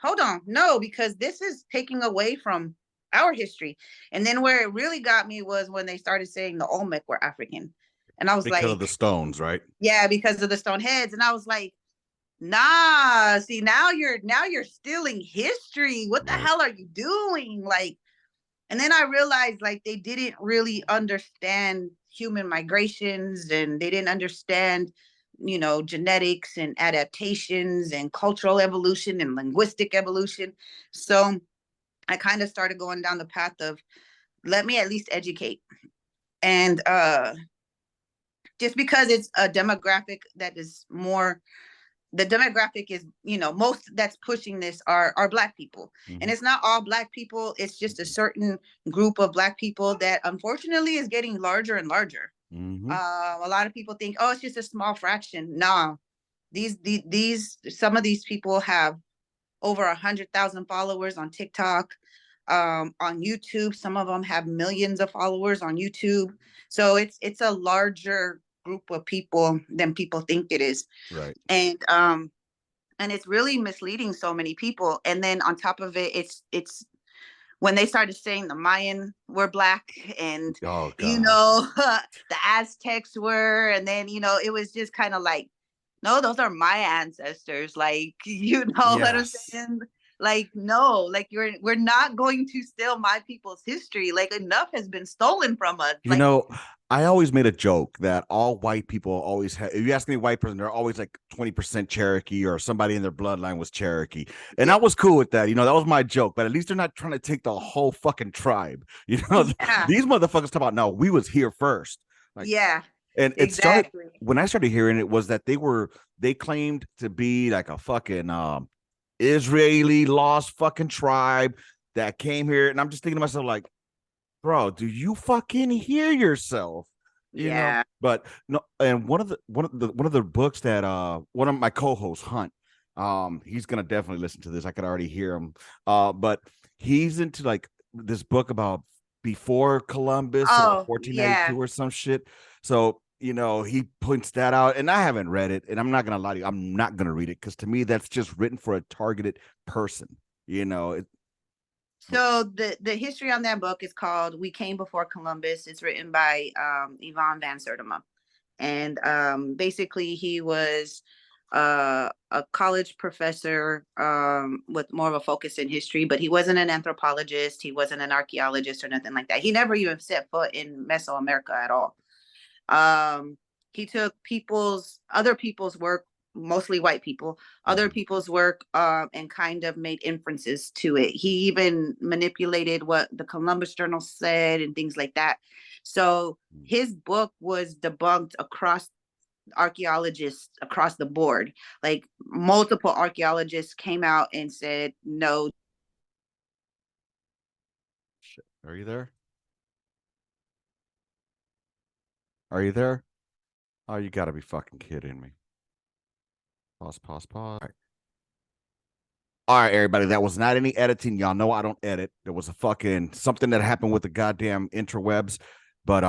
hold on, no, because this is taking away from our history. And then where it really got me was when they started saying the Olmec were African. And I was because like, of the stones, right? Yeah, because of the stone heads. And I was like, nah, see, now you're stealing history. What the hell are you doing? Like, and then I realized like they didn't really understand human migrations, and they didn't understand, genetics and adaptations and cultural evolution and linguistic evolution. So I kind of started going down the path of, let me at least educate. And just because it's a demographic that is more, the demographic is, most that's pushing this are Black people. And it's not all Black people. It's just a certain group of Black people that unfortunately is getting larger and larger. A lot of people think, oh, it's just a small fraction. No, these some of these people have over 100,000 followers on TikTok, on YouTube. Some of them have millions of followers on YouTube. So it's a larger group of people than people think it is. Right. And it's really misleading so many people. And then on top of it, it's when they started saying the Mayan were Black, and the Aztecs were, and then it was just kind of like, no, those are my ancestors. Like, what I'm saying? Like, no, like we're not going to steal my people's history. Like, enough has been stolen from us. I always made a joke that all white people always have. If you ask any white person, they're always like 20% Cherokee, or somebody in their bloodline was Cherokee. And I was cool with that. That was my joke. But at least they're not trying to take the whole fucking tribe. These motherfuckers talk about, no, we was here first. Like, and it started when I started hearing it was that they claimed to be like a fucking Israeli lost fucking tribe that came here. And I'm just thinking to myself, like, bro, do you fucking hear yourself? But no. And one of the books that one of my co-hosts, Hunt, he's gonna definitely listen to this. I could already hear him. But he's into like this book about before Columbus, 1492 or some shit. So he points that out, and I haven't read it, and I'm not gonna lie to you, I'm not gonna read it, because to me that's just written for a targeted person. So the history on that book is called "We Came Before Columbus." It's written by Yvonne Van Sertima, and basically he was a college professor with more of a focus in history, but he wasn't an anthropologist, he wasn't an archaeologist or nothing like that. He never even set foot in Mesoamerica at all. He took other people's work mostly white people, other people's work, and kind of made inferences to it. He even manipulated what the Columbus Journal said and things like that. So his book was debunked across archaeologists across the board. Like multiple archaeologists came out and said, no. Shit. Are you there? Are you there? Oh, you gotta be fucking kidding me. Pause, pause, pause. All right, everybody. That was not any editing. Y'all know I don't edit. There was a fucking something that happened with the goddamn interwebs. But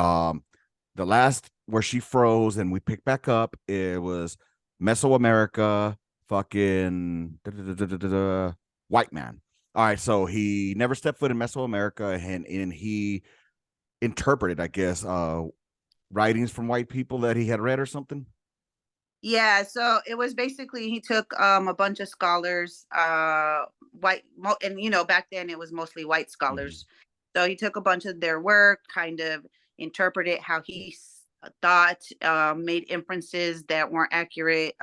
the last where she froze and we picked back up, it was Mesoamerica, fucking white man. All right, so he never stepped foot in Mesoamerica, and he interpreted, I guess, writings from white people that he had read or something. Yeah, so it was basically he took a bunch of scholars, white, and back then it was mostly white scholars. So he took a bunch of their work, kind of interpreted how he thought, made inferences that weren't accurate,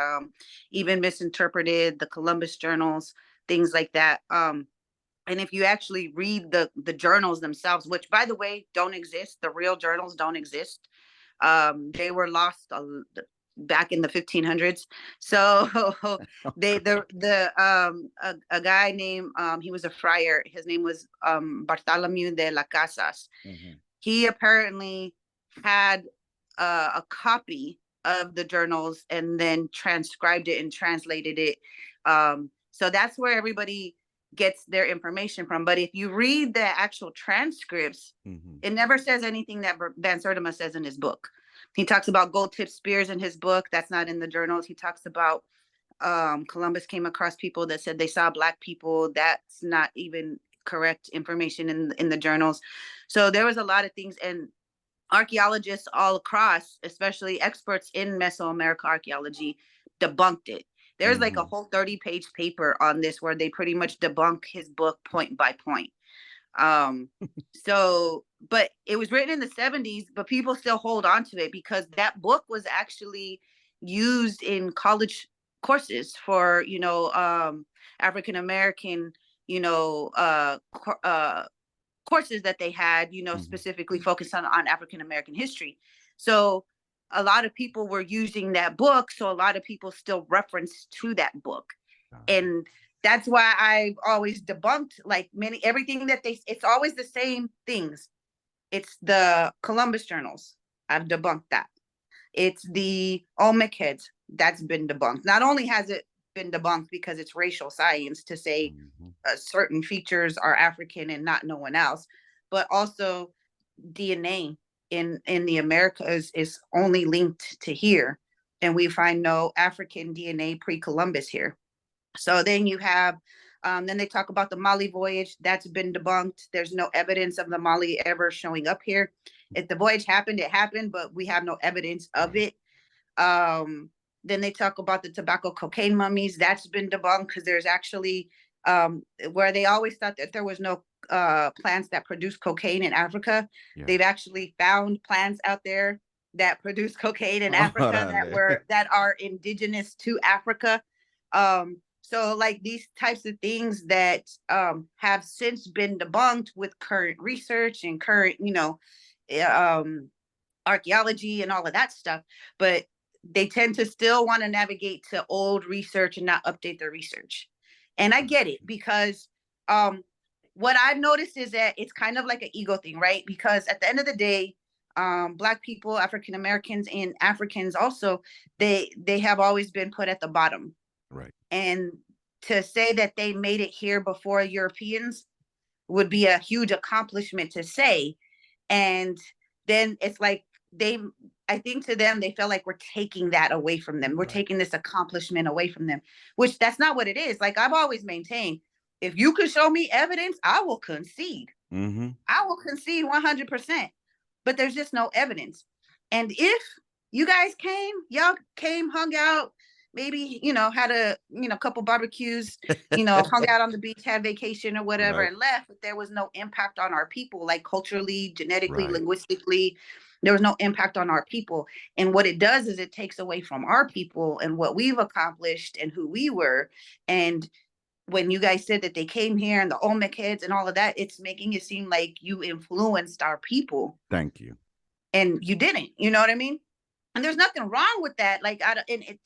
even misinterpreted the Columbus journals, things like that. And if you actually read the journals themselves, which by the way don't exist, the real journals don't exist. They were lost back in the 1500s. So a guy named, he was a friar, his name was Bartholomew de las Casas. He apparently had a copy of the journals and then transcribed it and translated it. So that's where everybody gets their information from. But if you read the actual transcripts, it never says anything that Van Sertima says in his book. He talks about gold tip spears in his book. That's not in the journals. He talks about Columbus came across people that said they saw Black people. That's not even correct information in the journals. So there was a lot of things, and archaeologists all across, especially experts in Mesoamerica archaeology, debunked it. There's like a whole 30-page paper on this where they pretty much debunk his book point by point. So, but it was written in the 70s, but people still hold on to it because that book was actually used in college courses for, African American, courses that they had, specifically focused on African American history. So a lot of people were using that book. So a lot of people still reference to that book. And that's why I've always debunked everything that it's always the same things. It's the Columbus journals. I've debunked that. It's the Olmec heads. That's been debunked. Not only has it been debunked because it's racial science to say certain features are African and not no one else, but also DNA in the Americas is only linked to here, and we find no African DNA pre-Columbus here. So then you have, then they talk about the Mali voyage. That's been debunked. There's no evidence of the Mali ever showing up here. If the voyage happened, it happened, but we have no evidence of it. Then they talk about the tobacco cocaine mummies. That's been debunked because there's actually, where they always thought that there was no plants that produce cocaine in Africa. They've actually found plants out there that produce cocaine in Africa that are indigenous to Africa. So like these types of things that have since been debunked with current research and current, archaeology and all of that stuff, but they tend to still want to navigate to old research and not update their research. And I get it because what I've noticed is that it's kind of like an ego thing, right? Because at the end of the day, Black people, African Americans, and Africans also, they have always been put at the bottom. Right. And to say that they made it here before Europeans would be a huge accomplishment to say. And then it's like I think to them, they felt like we're taking that away from them. We're taking this accomplishment away from them, which that's not what it is. Like I've always maintained, if you could show me evidence, I will concede. I will concede 100%, but there's just no evidence. And if you guys y'all came, hung out, maybe, had a, couple barbecues, hung out on the beach, had vacation or whatever, Right. and left, but there was no impact on our people, like culturally, genetically, Right. linguistically. There was no impact on our people. And what it does is it takes away from our people and what we've accomplished and who we were. And when you guys said that they came here and the Olmec heads and all of that, it's making it seem like you influenced our people. Thank you. And you didn't, you know what I mean? And there's nothing wrong with that. Like,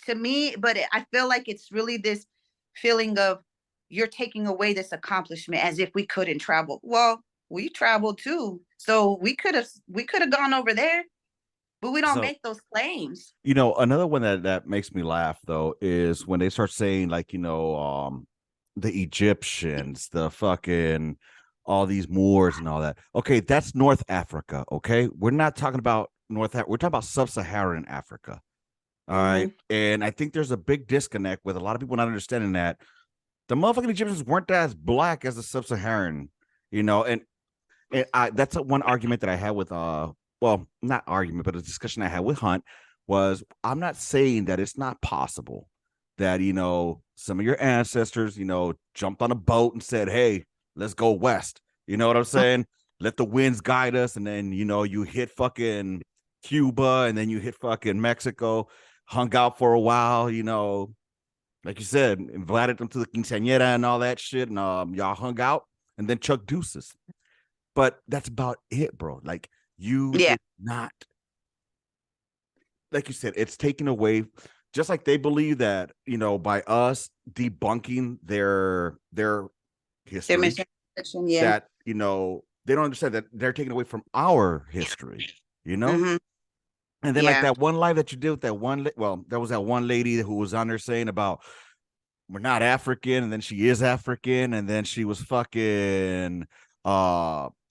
to me, but I feel like it's really this feeling of you're taking away this accomplishment as if we couldn't travel. Well, we traveled too, so we could have gone over there, but we don't So, make those claims. another one that makes me laugh though is when they start saying like, the Egyptians, the fucking all these Moors and all that. Okay, that's North Africa. Okay, we're not talking about North Africa. We're talking about sub-Saharan Africa. All right, Mm-hmm. and I think there's a big disconnect with a lot of people not understanding that the motherfucking Egyptians weren't as black as the sub-Saharan. And that's one argument that I had with well, not argument, but a discussion I had with Hunt was I'm not saying that it's not possible that some of your ancestors jumped on a boat and said, hey, let's go west. You know what I'm saying? Let the winds guide us, and then you hit fucking Cuba, and then you hit fucking Mexico, hung out for a while, like you said, invited them to the quinceañera and all that shit, and y'all hung out, and then Chuck Deuces. But that's about it, bro. Like, you Yeah. did not, like you said, it's taken away. Just like they believe that, by us debunking their history, Yeah. that they don't understand that they're taking away from our history, Mm-hmm. and then like Yeah. that one live that you did with that one, well, there was that one lady who was on there saying about we're not African, and then she is African, and then she was fucking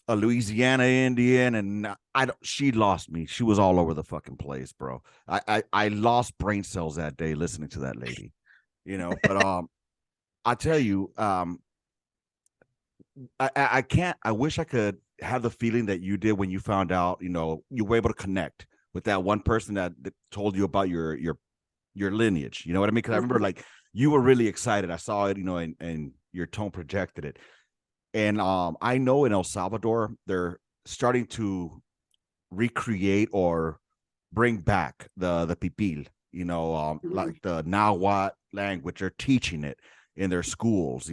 a Louisiana Indian, and she lost me. She was all over the fucking place, bro. I lost brain cells that day listening to that lady, but I tell you, I can't. I wish I could have the feeling that you did when you found out. You were able to connect with that one person that told you about your lineage. You know what I mean? Because I remember like you were really excited. I saw it, and your tone projected it. And I know in El Salvador they're starting to recreate or bring back the pipil. Like the Nahuatl language. They're teaching it in their schools.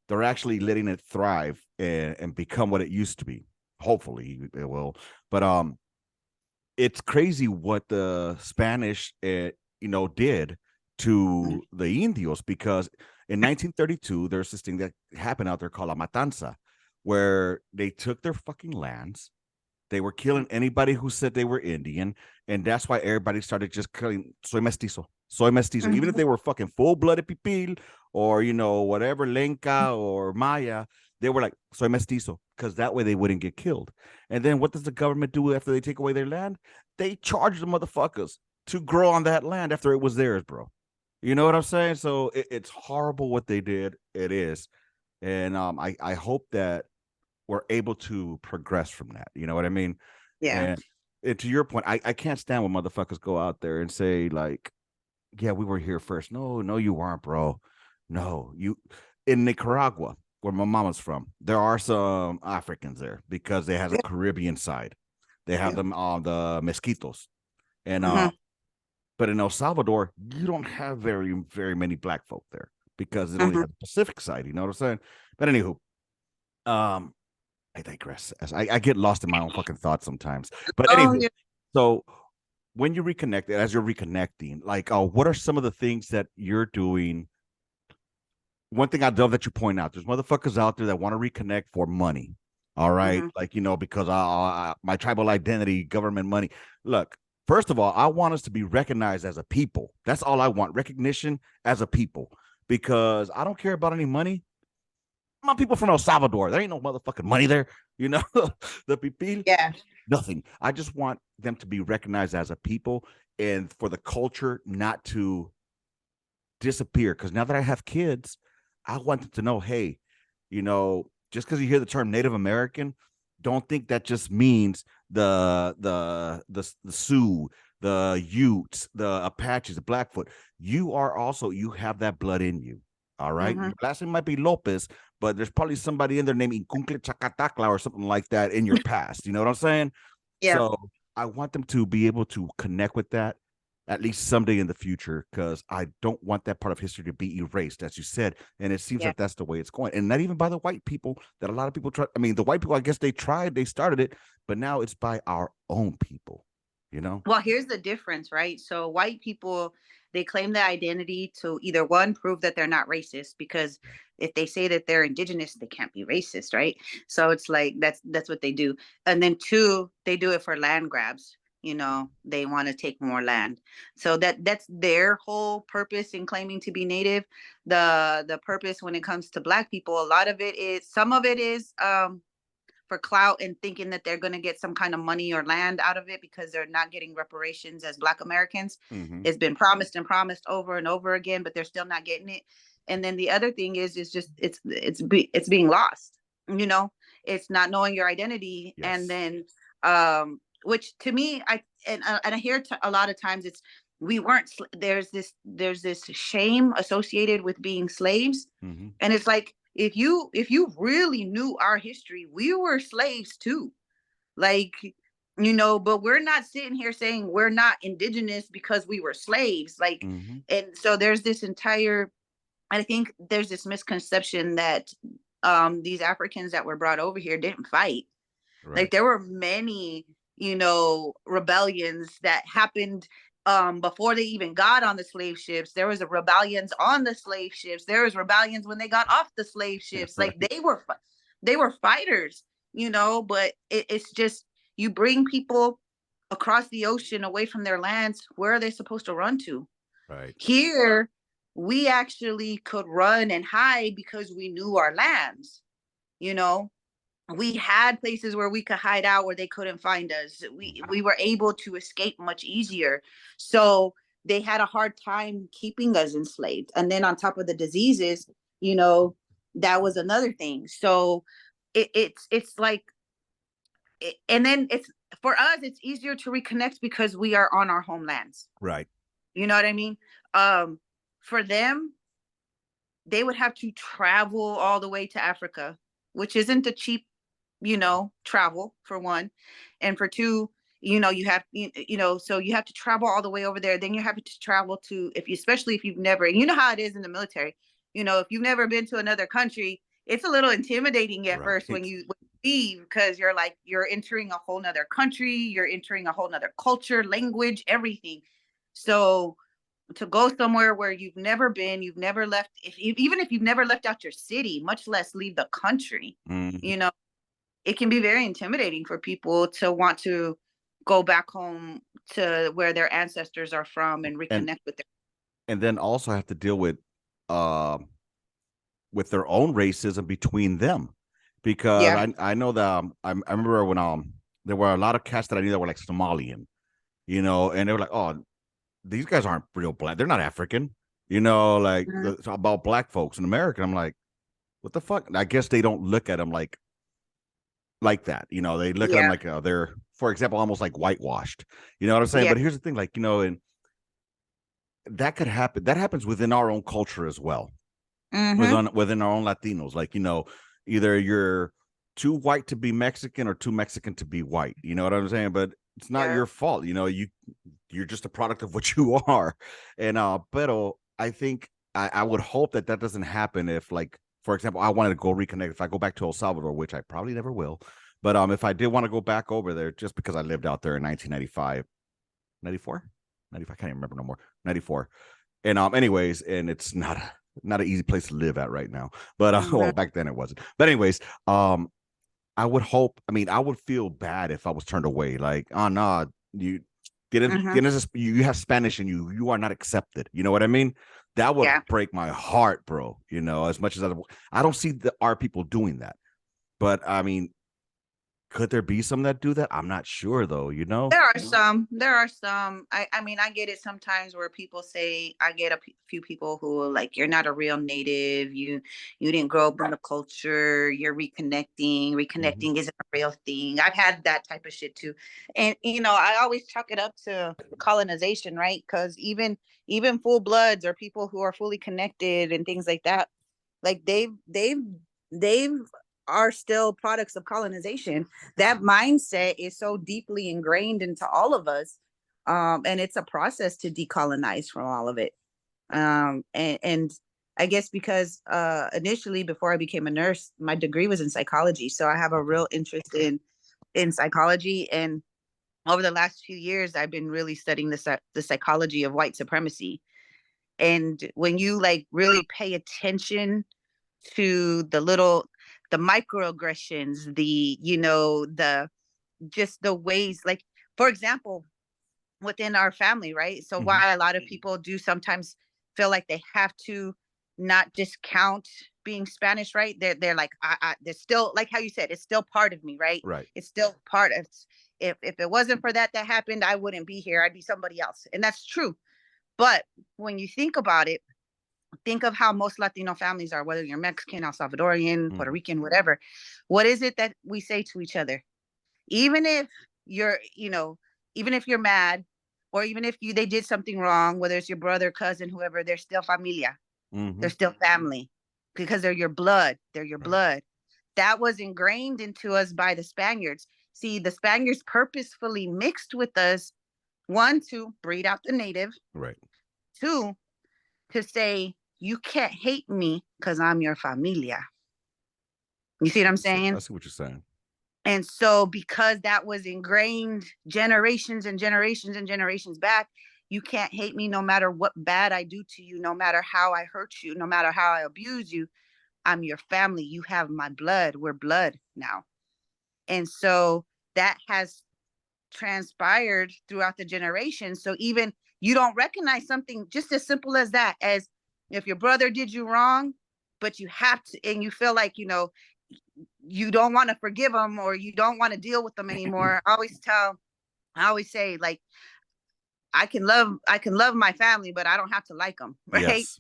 They're actually letting it thrive and become what it used to be. Hopefully it will. But it's crazy what the Spanish did to the Indios, because in 1932 there's this thing that happened out there called a matanza, where they took their fucking lands. They were killing anybody who said they were Indian, and that's why everybody started just killing soy mestizo, soy mestizo, even if they were fucking full-blooded pipil or whatever Lenca or Maya. They were like soy mestizo, because that way they wouldn't get killed. And then what does the government do after they take away their land? They charge the motherfuckers to grow on that land after it was theirs, bro. You know what I'm saying? So it's horrible what they did. It is. And I hope that we're able to progress from that. You know what I mean? Yeah. And to your point, I can't stand when motherfuckers go out there and say like, yeah, we were here first. No, you weren't, bro. No, you in Nicaragua, where my mama's from, there are some Africans there because they have a Caribbean side. They have them on the Mezquitos. And but in El Salvador, you don't have very, very many black folk there because it only has the Pacific side, you know what I'm saying? But anywho, I digress. I get lost in my own fucking thoughts sometimes. But Oh, anywho, yeah. so when you reconnect, as you're reconnecting, like, what are some of the things that you're doing? One thing I love that you point out, there's motherfuckers out there that want to reconnect for money. All right. Like, because my tribal identity, government money. Look, first of all, I want us to be recognized as a people. That's all I want. Recognition as a people, because I don't care about any money. My people from El Salvador, there ain't no motherfucking money there. The pipil, Yeah. nothing. I just want them to be recognized as a people, and for the culture not to disappear. Because now that I have kids, I want them to know, hey, just because you hear the term Native American, don't think that just means the Sioux, the Utes, the Apaches, the Blackfoot. You have that blood in you. All right. Mm-hmm. Your last name might be Lopez, but there's probably somebody in there named Incuncle Chacatacla or something like that in your past. You know what I'm saying? Yeah. So I want them to be able to connect with that at least someday in the future, because I don't want that part of history to be erased, as you said. And it seems Yeah. like that's the way it's going. And not even by the white people that a lot of people try. I mean, the white people, I guess they started it, but now it's by our own people, you know? Well, here's the difference, right? So white people, they claim the identity to either one, prove that they're not racist, because if they say that they're indigenous, they can't be racist, right? So it's like that's what they do. And then two, they do it for land grabs. You know, they want to take more land. So that's their whole purpose in claiming to be native. The purpose when it comes to black people, a lot of it is, some of it is for clout and thinking that they're going to get some kind of money or land out of it because they're not getting reparations as Black Americans. Mm-hmm. It's been promised and promised over and over again, but they're still not getting it. And then the other thing is just it's being lost. You know, it's not knowing your identity, Yes. and then which to me, and I hear a lot of times it's, we weren't, there's this shame associated with being slaves. Mm-hmm. And it's like, if you really knew our history, we were slaves too. Like, you know, but we're not sitting here saying we're not indigenous because we were slaves. Like, Mm-hmm. and so there's this entire, I think there's this misconception that these Africans that were brought over here didn't fight. Right. Like, there were many, you know, rebellions that happened before they even got on the slave ships. There was rebellions on the slave ships. There was rebellions when they got off the slave ships. Right. Like, they were fighters, you know. But it's just, you bring people across the ocean away from their lands. Where are they supposed to run to? Right. Here, we actually could run and hide because we knew our lands, you know. We had places where we could hide out where they couldn't find us. We were able to escape much easier. So they had a hard time keeping us enslaved. And then on top of the diseases, you know, that was another thing. So it's like, and then it's, for us, it's easier to reconnect because we are on our homelands. Right. You know what I mean? For them, they would have to travel all the way to Africa, which isn't a cheap, you know, travel, for one. And for two, you know, you know, so you have to travel all the way over there. Then you have to travel to, if you, especially if you've never, you know how it is in the military, you know, if you've never been to another country, it's a little intimidating at first when you leave, because you're like, you're entering a whole nother country, you're entering a whole nother culture, language, everything. So to go somewhere where you've never been, you've never left, even if you've never left out your city, much less leave the country, you know, it can be very intimidating for people to want to go back home to where their ancestors are from and reconnect with them. And then also have to deal with their own racism between them, because Yeah. I know that I remember when there were a lot of cats that I knew that were like Somalian, you know, and they were like, oh, these guys aren't real black, they're not African, you know, like about black folks in America. I'm like, what the fuck? I guess they don't look at them like that, you know. They look at them like they're, for example, almost like whitewashed, you know what I'm saying? But here's the thing, like, you know, and that could happen, that happens within our own culture as well. Within our own Latinos, like, you know, either you're too white to be Mexican or too Mexican to be white, you know what I'm saying? But it's not your fault, you know. You're just a product of what you are. And but I think I would hope that doesn't happen if, like, for example, I wanted to go reconnect. If I go back to El Salvador, which I probably never will, but if I did want to go back over there, just because I lived out there in 1995, 94, 95, I can't even remember no more, 94. And anyways, and it's not an easy place to live at right now, but well, back then it wasn't. But anyways, I would hope, I mean, I would feel bad if I was turned away, like, oh no, you you have Spanish and you are not accepted, you know what I mean? That would break my heart, bro, you know. As much as I don't see our people doing that, but I mean, could there be some that do that? I'm not sure though, you know? There are some. I mean, I get it sometimes where people say, I get few people who are like, you're not a real native. You didn't grow up in the culture. You're reconnecting. Hmm. Reconnecting isn't a real thing. I've had that type of shit too. And I always chalk it up to colonization, right? Because even full bloods or people who are fully connected and things like that, like they've are still products of colonization. That mindset is so deeply ingrained into all of us, and it's a process to decolonize from all of it. And I guess because initially, before I became a nurse, my degree was in psychology, so I have a Okay. real interest in psychology. And over the last few years, I've been really studying the psychology of white supremacy. And when you like really pay attention to the microaggressions, the just the ways, like, for example, within our family, right? So Hmm. why a lot of people do sometimes feel like they have to not discount being Spanish, right? They're like, they're still, like how you said, it's still part of me, right? Right. It's still part of, if it wasn't for that happened, I wouldn't be here. I'd be somebody else. And that's true. But when you think about it, think of how most Latino families are, whether you're Mexican, El Salvadorian, Puerto Hmm. Rican, whatever. What is it that we say to each other? Even if you're, even if you're mad, or even if they did something wrong, whether it's your brother, cousin, whoever, they're still familia. They're Hmm. still family because they're your blood. They're your Right. blood. That was ingrained into us by the Spaniards. See, the Spaniards purposefully mixed with us, one, to breed out the native, Right. two, to say, you can't hate me because I'm your familia. You see what I'm I saying? see what you're saying. And so, because that was ingrained generations and generations and generations back, you can't hate me no matter what bad I do to you, no matter how I hurt you, no matter how I abuse you. I'm your family. You have my blood. We're blood now. And so that has transpired throughout the generations. So even you don't recognize something just as simple as that, as if your brother did you wrong, but you have to, and you feel like, you don't want to forgive them, or you don't want to deal with them anymore. I always say, like, I can love my family, but I don't have to like them, right? Yes.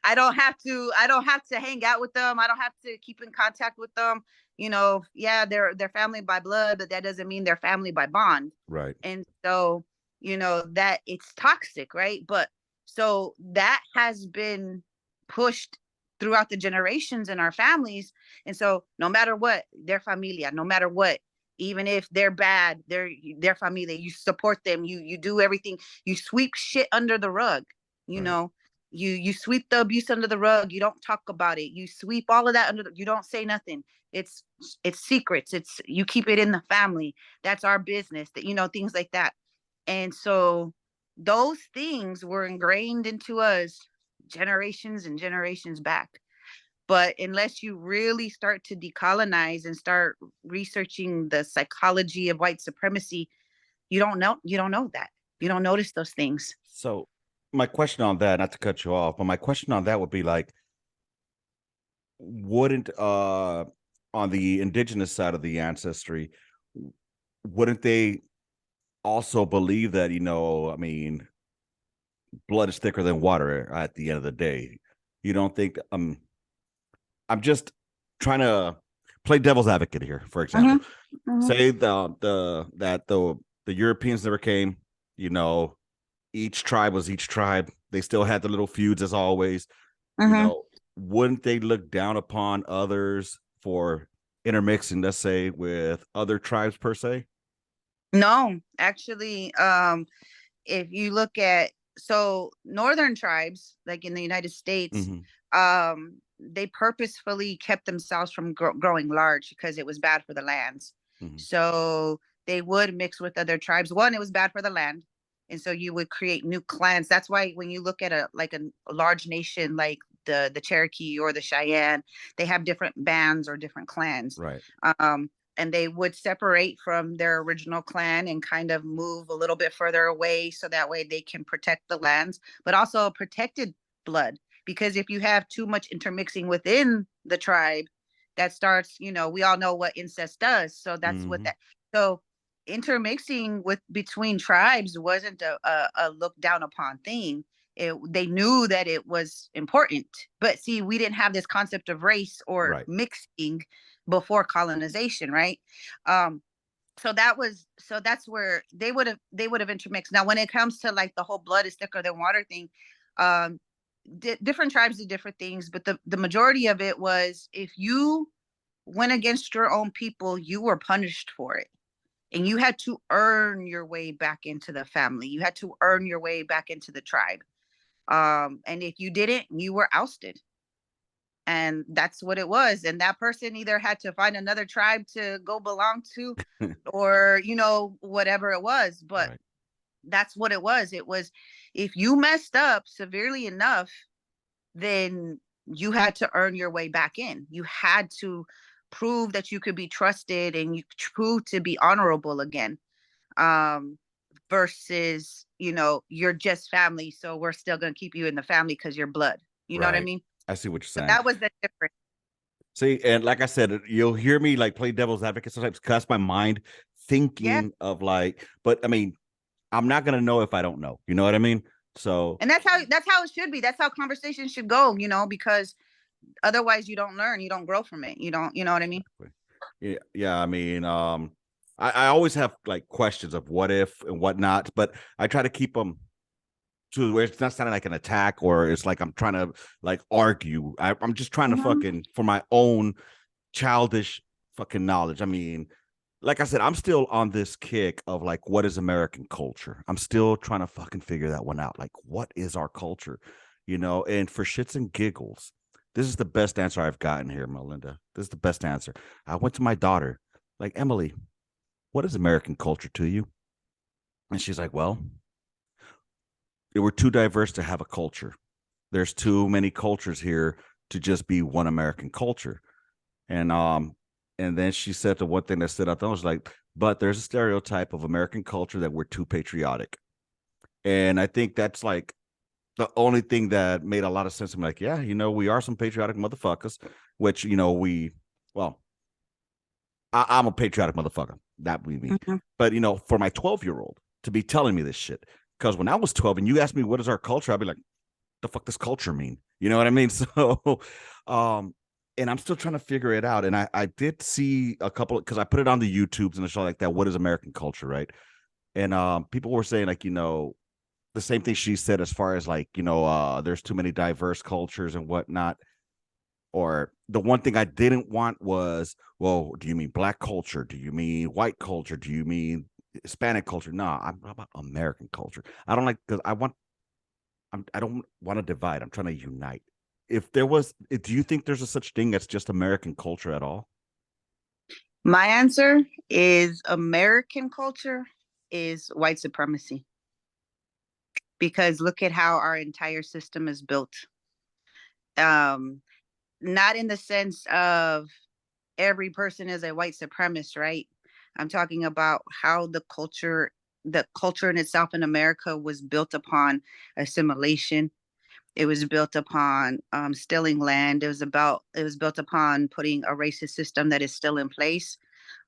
I don't have to hang out with them. I don't have to keep in contact with them. Yeah, they're family by blood, but that doesn't mean they're family by bond. Right. And so, that it's toxic, right? But so that has been pushed throughout the generations in our families. And so no matter what, their familia, no matter what, even if they're bad, they're familia. You support them. You do everything. You sweep shit under the rug. You Right. know, you sweep the abuse under the rug. You don't talk about it. You sweep all of that you don't say nothing. It's it's secrets. It's, you keep it in the family. That's our business. That, things like that. And so those things were ingrained into us generations and generations back. But unless you really start to decolonize and start researching the psychology of white supremacy, you don't know that. You don't notice those things. So my question on that, not to cut you off, but my question on that would be like, wouldn't on the indigenous side of the ancestry, wouldn't they also believe that, I mean, blood is thicker than water at the end of the day? You don't think I'm just trying to play devil's advocate here, for example. Mm-hmm. Mm-hmm. Say the Europeans never came, you know, each tribe was each tribe. They still had the little feuds as always. You Mm-hmm. know, wouldn't they look down upon others for intermixing, let's say, with other tribes per se? No, actually, if you look at, so northern tribes, like in the United States, Hmm. they purposefully kept themselves from growing large because it was bad for the lands. Hmm. So they would mix with other tribes. One, it was bad for the land, and so you would create new clans. That's why when you look at a large nation like the Cherokee or the Cheyenne, they have different bands or different clans. Right. Um, and they would separate from their original clan and kind of move a little bit further away so that way they can protect the lands, but also protected blood. Because if you have too much intermixing within the tribe, that starts, we all know what incest does. So that's what Mm-hmm. that, so intermixing with between tribes wasn't a look down upon thing. They knew that it was important, but see, we didn't have this concept of race or Right. mixing before colonization, right? So that's where they would have intermixed. Now when it comes to like the whole blood is thicker than water thing, um different tribes do different things, but the majority of it was, if you went against your own people, you were punished for it, and you had to earn your way back into the family, you had to earn your way back into the tribe. And if you didn't, you were ousted. And that's what it was. And that person either had to find another tribe to go belong to, or whatever it was. But Right. that's what it was. It was, if you messed up severely enough, then you had to earn your way back in. You had to prove that you could be trusted, and you prove to be honorable again. um Versus, you're just family, so we're still going to keep you in the family because you're blood. You know what I Right. mean? I see what you're So saying. that was the difference. See, and like I said, you'll hear me like play devil's advocate sometimes, cuss my mind Yeah. thinking of like, but I mean, I'm not gonna know if I don't know. You know what I mean? So And that's how it should be. That's how conversations should go, because otherwise you don't learn, you don't grow from it. You don't, you know what I mean? yeah, yeah. I mean, I always have like questions of what if and whatnot, but I try to keep them to where it's not sounding like an attack or it's like I'm trying to like argue. I'm just trying to Mhm. fucking for my own childish fucking knowledge. I mean, like I said, I'm still on this kick of like, what is American culture? I'm still trying to fucking figure that one out. Like, what is our culture? And for shits and giggles, this is the best answer I've gotten here, Melinda. This is the best answer. I went to my daughter, like, Emily, what is American culture to you? And she's like, well, we're too diverse to have a culture. There's too many cultures here to just be one American culture. And then she said the one thing that stood out, I was like, but there's a stereotype of American culture that we're too patriotic. And I think that's like the only thing that made a lot of sense. I'm like, yeah, we are some patriotic motherfuckers, which, well, I'm a patriotic motherfucker. That we mean. Mhm. But, for my 12-year-old to be telling me this shit, because when I was 12 and you asked me what is our culture, I'd be like, the fuck does culture mean? You know what I mean? So, um, and I'm still trying to figure it out. And I did see a couple because I put it on the YouTubes and a show like that. What is American culture, right? And people were saying like, the same thing she said as far as like, there's too many diverse cultures and whatnot. Or the one thing I didn't want was, well, do you mean black culture? Do you mean white culture? Do you mean Hispanic culture? No, I'm about American culture. I don't like because I don't want to divide. I'm trying to unite. If there was, do you think there's a such thing as just American culture at all? My answer is American culture is white supremacy, because look at how our entire system is built. Um, Not in the sense of every person is a white supremacist, right? I'm talking about how the culture in itself in America was built upon assimilation. It was built upon stealing land. It was built upon putting a racist system that is still in place,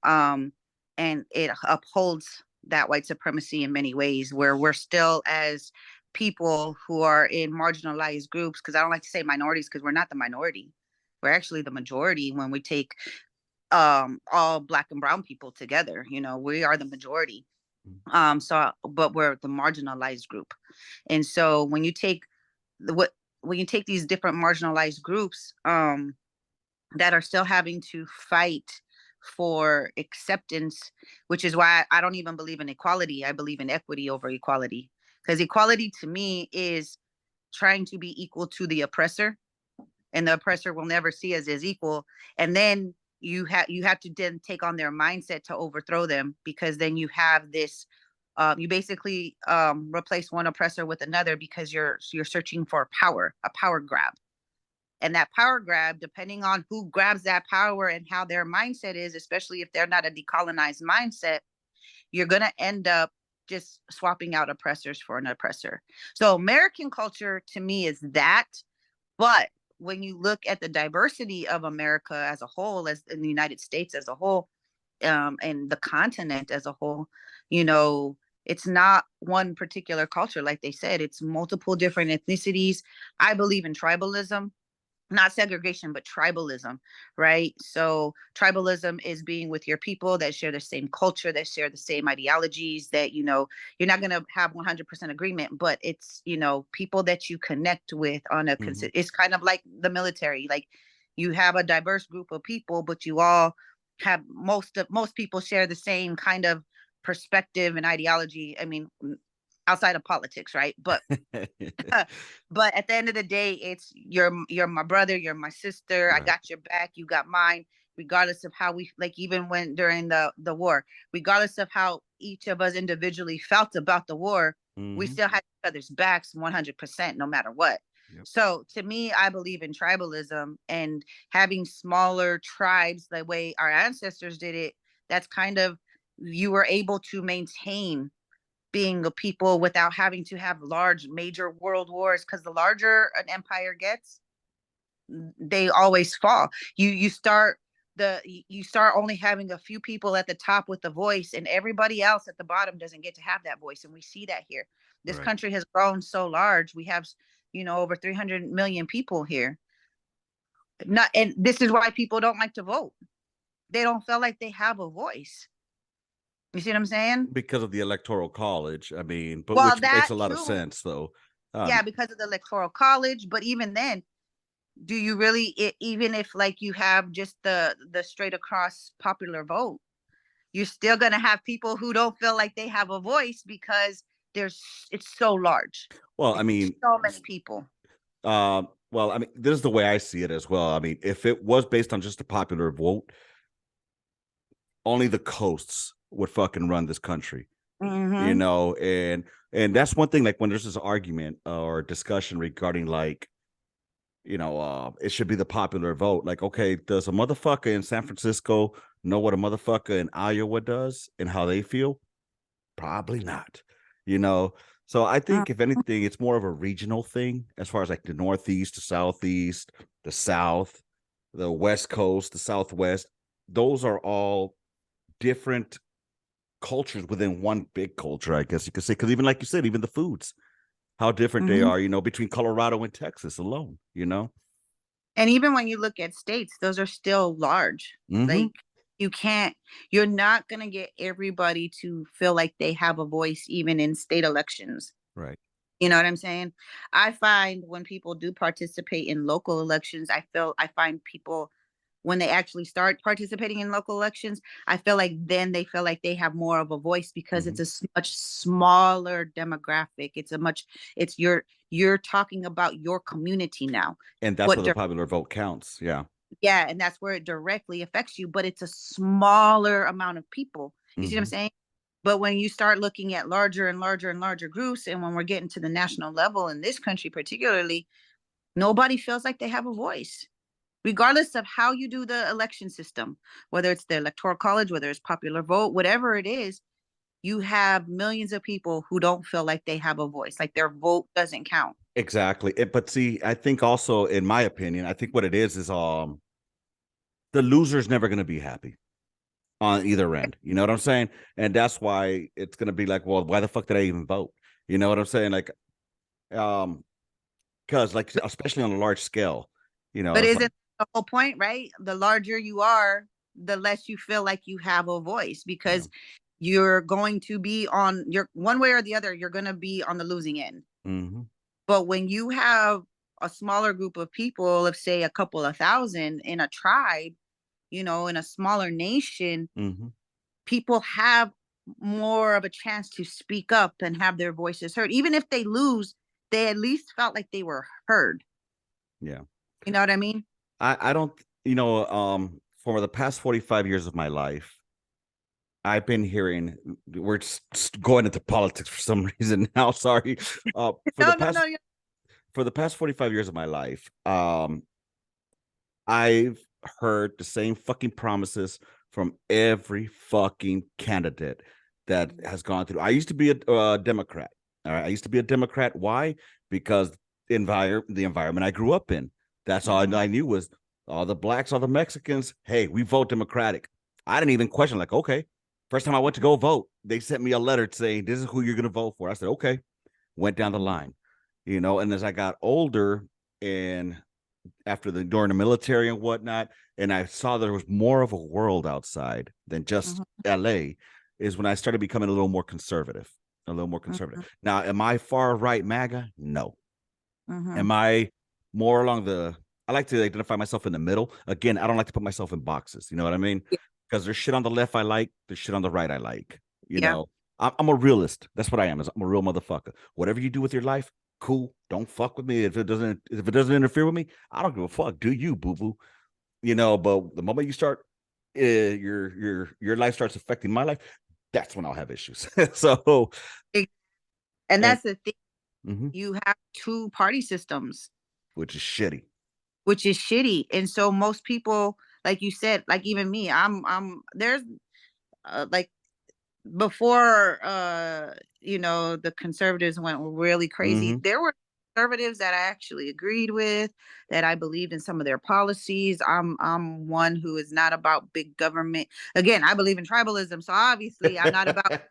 um, and it upholds that white supremacy in many ways, where we're still, as people who are in marginalized groups, because I don't like to say minorities because we're not the minority, we're actually the majority when we take all black and brown people together. We are the majority. But we're the marginalized group. And so when you take these different marginalized groups, that are still having to fight for acceptance, which is why I don't even believe in equality. I believe in equity over equality, because equality to me is trying to be equal to the oppressor, and the oppressor will never see us as equal. And then you have to then take on their mindset to overthrow them, because then you have this, you basically replace one oppressor with another, because you're searching for a power grab. And that power grab, depending on who grabs that power and how their mindset is, especially if they're not a decolonized mindset, you're going to end up just swapping out oppressors for an oppressor. So American culture to me is that. But when you look at the diversity of America as a whole, as in the United States as a whole, and the continent as a whole, you know, it's not one particular culture. Like they said, it's multiple different ethnicities. I believe in tribalism, not segregation, but tribalism, right? So tribalism is being with your people that share the same culture, that share the same ideologies, that, you know, you're not going to have 100% agreement, but it's, you know, people that you connect with on a, Mm-hmm. it's kind of like the military. Like you have a diverse group of people, but you all have, most people share the same kind of perspective and ideology. I mean, outside of politics, right? But but at the end of the day, it's you're my brother, you're my sister. I Right. got your back, you got mine, regardless of how we, like, even when during the war, regardless of how each of us individually felt about the war, we Mm-hmm. still had each other's backs 100%, no matter what. Yep. So to me, I believe in tribalism and having smaller tribes the way our ancestors did it. That's kind of, you were able to maintain being a people without having to have large major world wars, because the larger an empire gets, they always fall. You start you start only having a few people at the top with the voice, and everybody else at the bottom doesn't get to have that voice. And we see that here. This Right. country has grown so large. We have, you know, over 300 million people here. Not, and this is why people don't like to vote. They don't feel like they have a voice. You see what I'm saying? Because of the electoral college, I mean, but Well, which makes that a lot of too. sense, though. Yeah, because of the electoral college. But even then, do you really, even if like you have just the straight across popular vote, you're still going to have people who don't feel like they have a voice, because there's, it's so large. Well, I It's mean, so many people. well, I mean, this is the way I see it as well. I mean, if it was based on just a popular vote, only the coasts would fucking run this country, you Mm-hmm. know. And that's one thing. Like when there's this argument or discussion regarding, like, you know, it should be the popular vote. Like, okay, does a motherfucker in San Francisco know what a motherfucker in Iowa does and how they feel? Probably not, you know. So I think if anything, it's more of a regional thing as far as like the Northeast, the Southeast, the South, the West Coast, the Southwest. Those are all different cultures within one big culture, I guess you could say. Because even like you said, even the foods, how different they Mm-hmm. are, you know, between Colorado and Texas alone, you know. And even when you look at states, those are still large. Mm-hmm. Like, you can't, you're not going to get everybody to feel like they have a voice, even in state elections. Right. You know what I'm saying? I find when people do participate in local elections, I find people, when they actually start participating in local elections, I feel like then they feel like they have more of a voice, because Mm-hmm. it's a much smaller demographic. It's a much, it's you're talking about your community now. And that's What where the popular vote counts. Yeah. Yeah, and that's where it directly affects you, but it's a smaller amount of people. You see what I'm Mm-hmm. saying? But when you start looking at larger and larger and larger groups, and when we're getting to the national level in this country particularly, nobody feels like they have a voice, regardless of how you do the election system, whether it's the electoral college, whether it's popular vote, whatever it is. You have millions of people who don't feel like they have a voice, like their vote doesn't count. Exactly. But see, I think also, in my opinion, I think what it is the loser's never going to be happy on either end. You know what I'm saying? And that's why it's going to be like, well, why the fuck did I even vote? You know what I'm saying? Like, because like, especially on a large scale, you know, But it's like, isn't the whole point, right? The larger you are, the less you feel like you have a voice, yeah. because you're going to be on your, one way or the other, you're going to be on the losing end. Mm-hmm. But when you have a smaller group of people, of say a couple of thousand in a tribe, you know, in a smaller nation, Mm-hmm. people have more of a chance to speak up and have their voices heard. Even if they lose, they at least felt like they were heard. Yeah. You know what I mean? I don't, you know, for the past 45 years of my life, I've been hearing, we're just going into politics for some reason now. Sorry. For the No, no, no. past, for the past 45 years of my life, I've heard the same fucking promises from every fucking candidate that has gone through. I used to be a Democrat. All right. I used to be a Democrat. Why? Because the environment I grew up in. That's all I knew was all the blacks, all the Mexicans. Hey, we vote Democratic. I didn't even question, like, okay. First time I went to go vote, they sent me a letter saying, this is who you're going to vote for. I said, okay. Went down the line, and as I got older and during the military and whatnot, and I saw there was more of a world outside than just LA, is when I started becoming a little more conservative. A little more conservative. Now, am I far right MAGA? No. Am I more along I like to identify myself in the middle. Again, I don't like to put myself in boxes. You know what I mean? Yeah. Because there's shit on the left I like, there's shit on the right I like. Yeah. I'm a realist. That's what I am. I'm a real motherfucker. Whatever you do with your life, cool. Don't fuck with me if it doesn't interfere with me. I don't give a fuck. Do you, boo boo? But the moment you start, your life starts affecting my life. That's when I'll have issues. So, and and that's the thing. You have two party systems, which is shitty. And so most people, like you said, like even me, there's like before the conservatives went really crazy, there were conservatives that I actually agreed with, that I believed in some of their policies. I'm one who is not about big government. Again, I believe in tribalism, so obviously I'm not about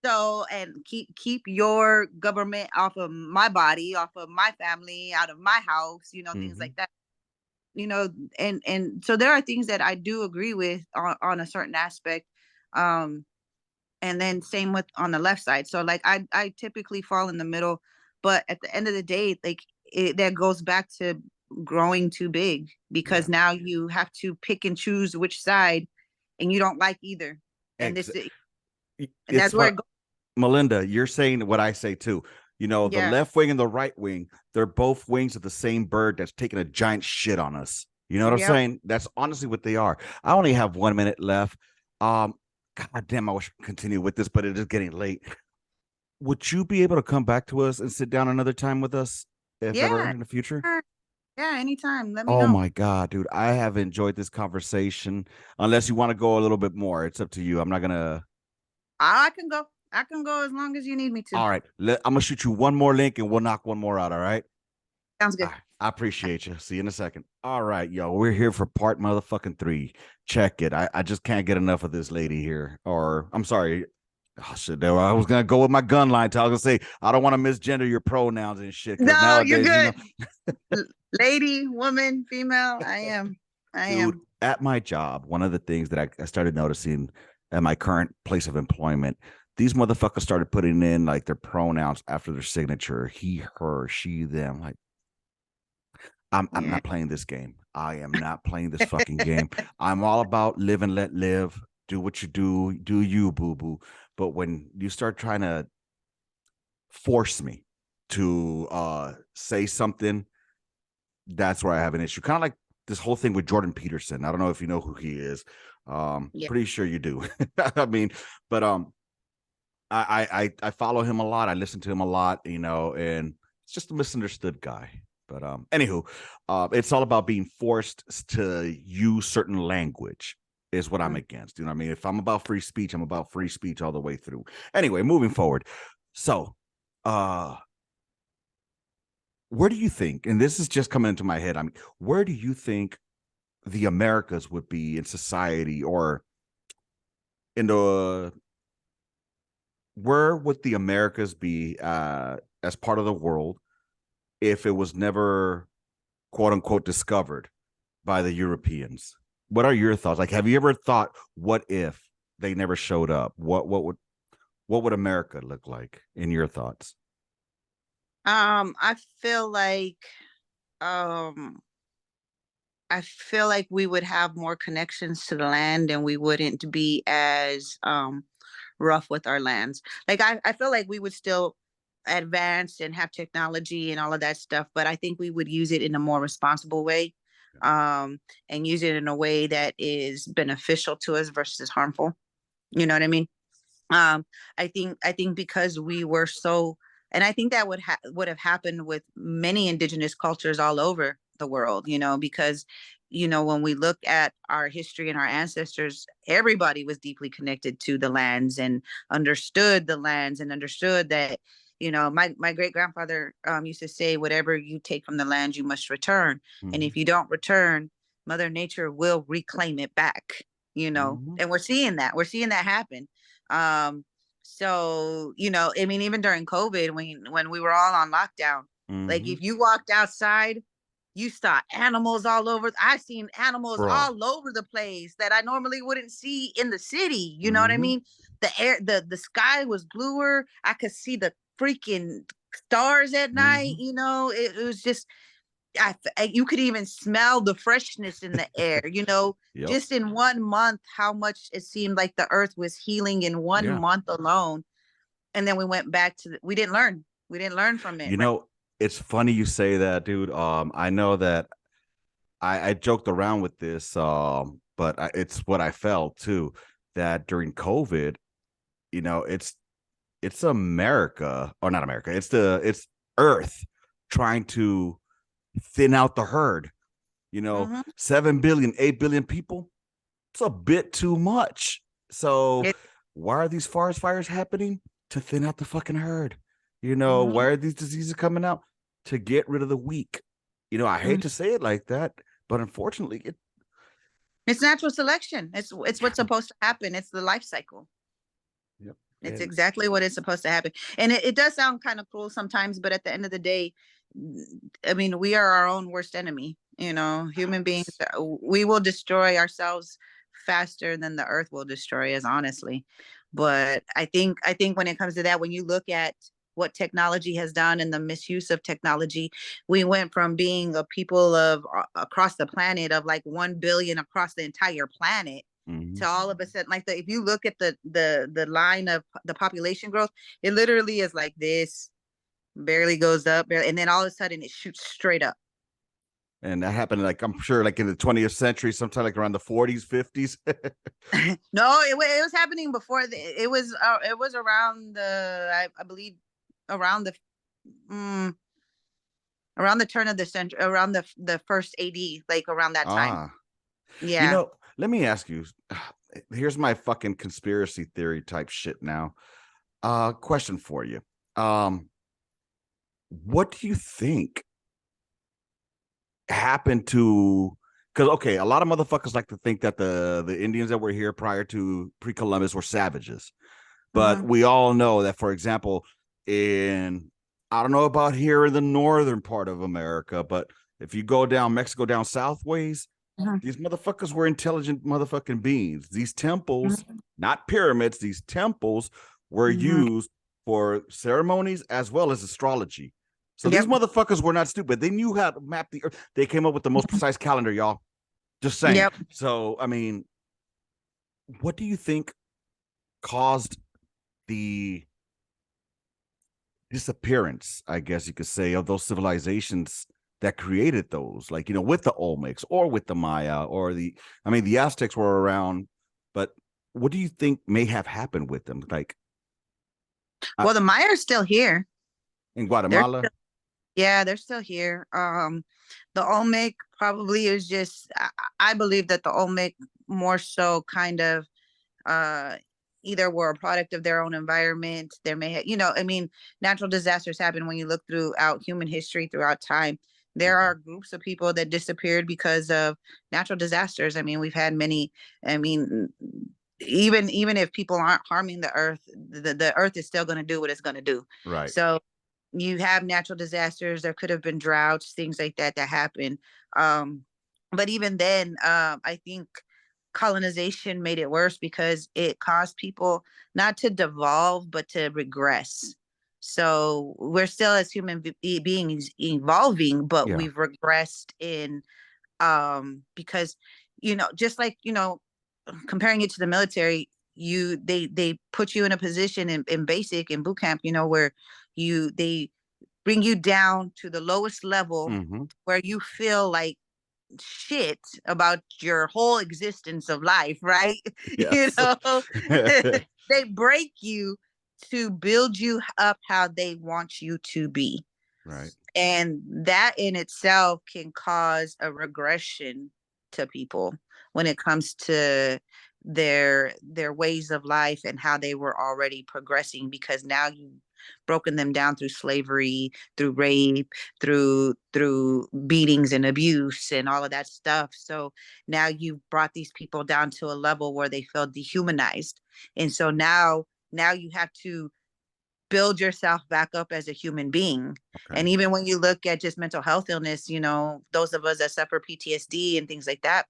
so, and keep your government off of my body, off of my family, out of my house, things like that. And so there are things that I do agree with on a certain aspect. And then same with on the left side. So like I typically fall in the middle, but at the end of the day, like that goes back to growing too big, because now you have to pick and choose which side, and you don't like either. And and that's where it goes. Melinda, you're saying what I say too. The left wing and the right wing, they're both wings of the same bird that's taking a giant shit on us. You know what I'm saying? That's honestly what they are. I only have 1 minute left. God damn, I wish I could continue with this, but it is getting late. Would you be able to come back to us and sit down another time with us, if ever in the future? Yeah, anytime. Let me Oh know. my God, dude. I have enjoyed this conversation. Unless you want to go a little bit more, it's up to you. I'm not gonna. I can go. I can go as long as you need me to. All right. I'm gonna shoot you one more link and we'll knock one more out. All right. Sounds good. I appreciate you. See you in a second. All right, yo. We're here for part motherfucking 3. Check it. I just can't get enough of this lady here. Or I'm sorry. Oh shit. I was gonna go with my gun line. I was gonna say I don't want to misgender your pronouns and shit. Because No, you're nowadays, good. Lady, woman, female. I dude, am. at my job, one of the things that I started noticing at my current place of employment, these motherfuckers started putting in like their pronouns after their signature. He, her, she, them. Like, I'm not playing this game. I am not playing this fucking game. I'm all about live and let live. Do what you do you, boo boo. But when you start trying to force me to say something, that's where I have an issue. Kind of like this whole thing with Jordan Peterson. I don't know if you know who he is. Pretty sure you do. I mean, but I follow him a lot. I listen to him a lot, and it's just a misunderstood guy. But anywho, it's all about being forced to use certain language is what I'm against. You know what I mean? If I'm about free speech, I'm about free speech all the way through. Anyway, moving forward. So where do you think, and this is just coming into my head, I mean, where do you think the Americas would be in society, or in the where would the Americas be as part of the world if it was never quote unquote discovered by the Europeans? What are your thoughts? Like, have you ever thought, what if they never showed up? What would America look like in your thoughts? I feel like um we would have more connections to the land, and we wouldn't be as rough with our lands. Like I feel like we would still advance and have technology and all of that stuff, but I think we would use it in a more responsible way, and use it in a way that is beneficial to us versus harmful. You know what I mean? um I think because we were so, and I think that would have happened with many indigenous cultures all over the world, because when we look at our history and our ancestors, everybody was deeply connected to the lands, and understood the lands, and understood that You know, my great grandfather used to say, whatever you take from the land, you must return. And if you don't return, Mother Nature will reclaim it back, you know, Mm-hmm. and we're seeing that. We're seeing that happen. So, you know, I mean, even during COVID, when we were all on lockdown, like Mm-hmm. if you walked outside, you saw animals all over. I've seen animals Bro. all over the place that I normally wouldn't see in the city. You know what I Mm-hmm. mean? The sky was bluer. I could see the freaking stars at night. Mm-hmm. You know, it was just you could even smell the freshness in the air. You know, Yep. just in 1 month, how much it seemed like the earth was healing in one Yeah. month alone. And then we went back to we didn't learn. We didn't learn from it, You right? know, it's funny you say that, dude. I know that I joked around with this, but it's what I felt too. That during COVID, you know, it's America, or not America. It's Earth trying to thin out the herd. You know, Mm-hmm. 7 billion, 8 billion people. It's a bit too much. So It, why are these forest fires happening? To thin out the fucking herd. You know, why mm-hmm. are these diseases coming out? To get rid of the weak. You know, I hate to say it like that, but unfortunately, It's natural selection. It's what's supposed to happen. It's the life cycle. yep. It's And exactly what is supposed to happen. And it does sound kind of cruel sometimes, but at the end of the day, I mean, we are our own worst enemy. You know, human beings, facts. we will destroy ourselves faster than the earth will destroy us, honestly. But I think when it comes to that, when you look at what technology has done and the misuse of technology, we went from being a people of across the planet of like 1 billion across the entire planet Mhm. to all of a sudden, like if you look at the line of the population growth, it literally is like this, barely goes up, barely, and then all of a sudden it shoots straight up. And that happened, like, I'm sure, like in the 20th century, sometime like around the 40s, 50s. No, it was happening before. It was around I believe around mm, around the turn of the century, around the first AD, like around that time. Ah, you Yeah. know, let me ask you. Here's my fucking conspiracy theory type shit now. Question for you. Um, what do you think happened to? Because okay, a lot of motherfuckers like to think that the Indians that were here prior to pre-Columbus were savages, but Mm-hmm. we all know that, for example, in I don't know about here in the northern part of America, but if you go down Mexico down south ways, Mm-hmm. these motherfuckers were intelligent motherfucking beings. These temples, not pyramids, these temples were Mm-hmm. used for ceremonies as well as astrology. So these Yep. motherfuckers were not stupid. They knew how to map the earth. They came up with the most precise calendar, y'all. Just saying. Yep. So, I mean, what do you think caused the disappearance, I guess you could say, of those civilizations that created those, like, you know, with the Olmecs or with the Maya or I mean, the Aztecs were around, but what do you think may have happened with them? Like uh, Well, the Maya's still here. in They're Guatemala? Yeah, they're still here. The Olmec probably is just I believe that the Olmec more so kind of uh either were a product of their own environment. There may have, you know, I mean, natural disasters happen when you look throughout human history, throughout time. There are groups of people that disappeared because of natural disasters. I mean, we've had many, I mean, even if people aren't harming the earth, the earth is still going to do what it's going to do. Right. So you have natural disasters. There could have been droughts, things like that that happen. But even then, I think colonization made it worse because it caused people not to devolve but to regress. So we're still as human beings evolving, but Yeah. we've regressed in because you know, just like, you know, comparing it to the military, they put you in a position in basic in boot camp, you know, where they bring you down to the lowest level Mm-hmm. where you feel like shit about your whole existence of life, right? You Yes. know, they break you to build you up how they want you to be. Right. And that in itself can cause a regression to people when it comes to their ways of life and how they were already progressing, because now you've broken them down through slavery, through rape, through beatings and abuse and all of that stuff. So now you've brought these people down to a level where they feel dehumanized. And so now you have to build yourself back up as a human being. Okay. And even when you look at just mental health illness, those of us that suffer PTSD and things like that,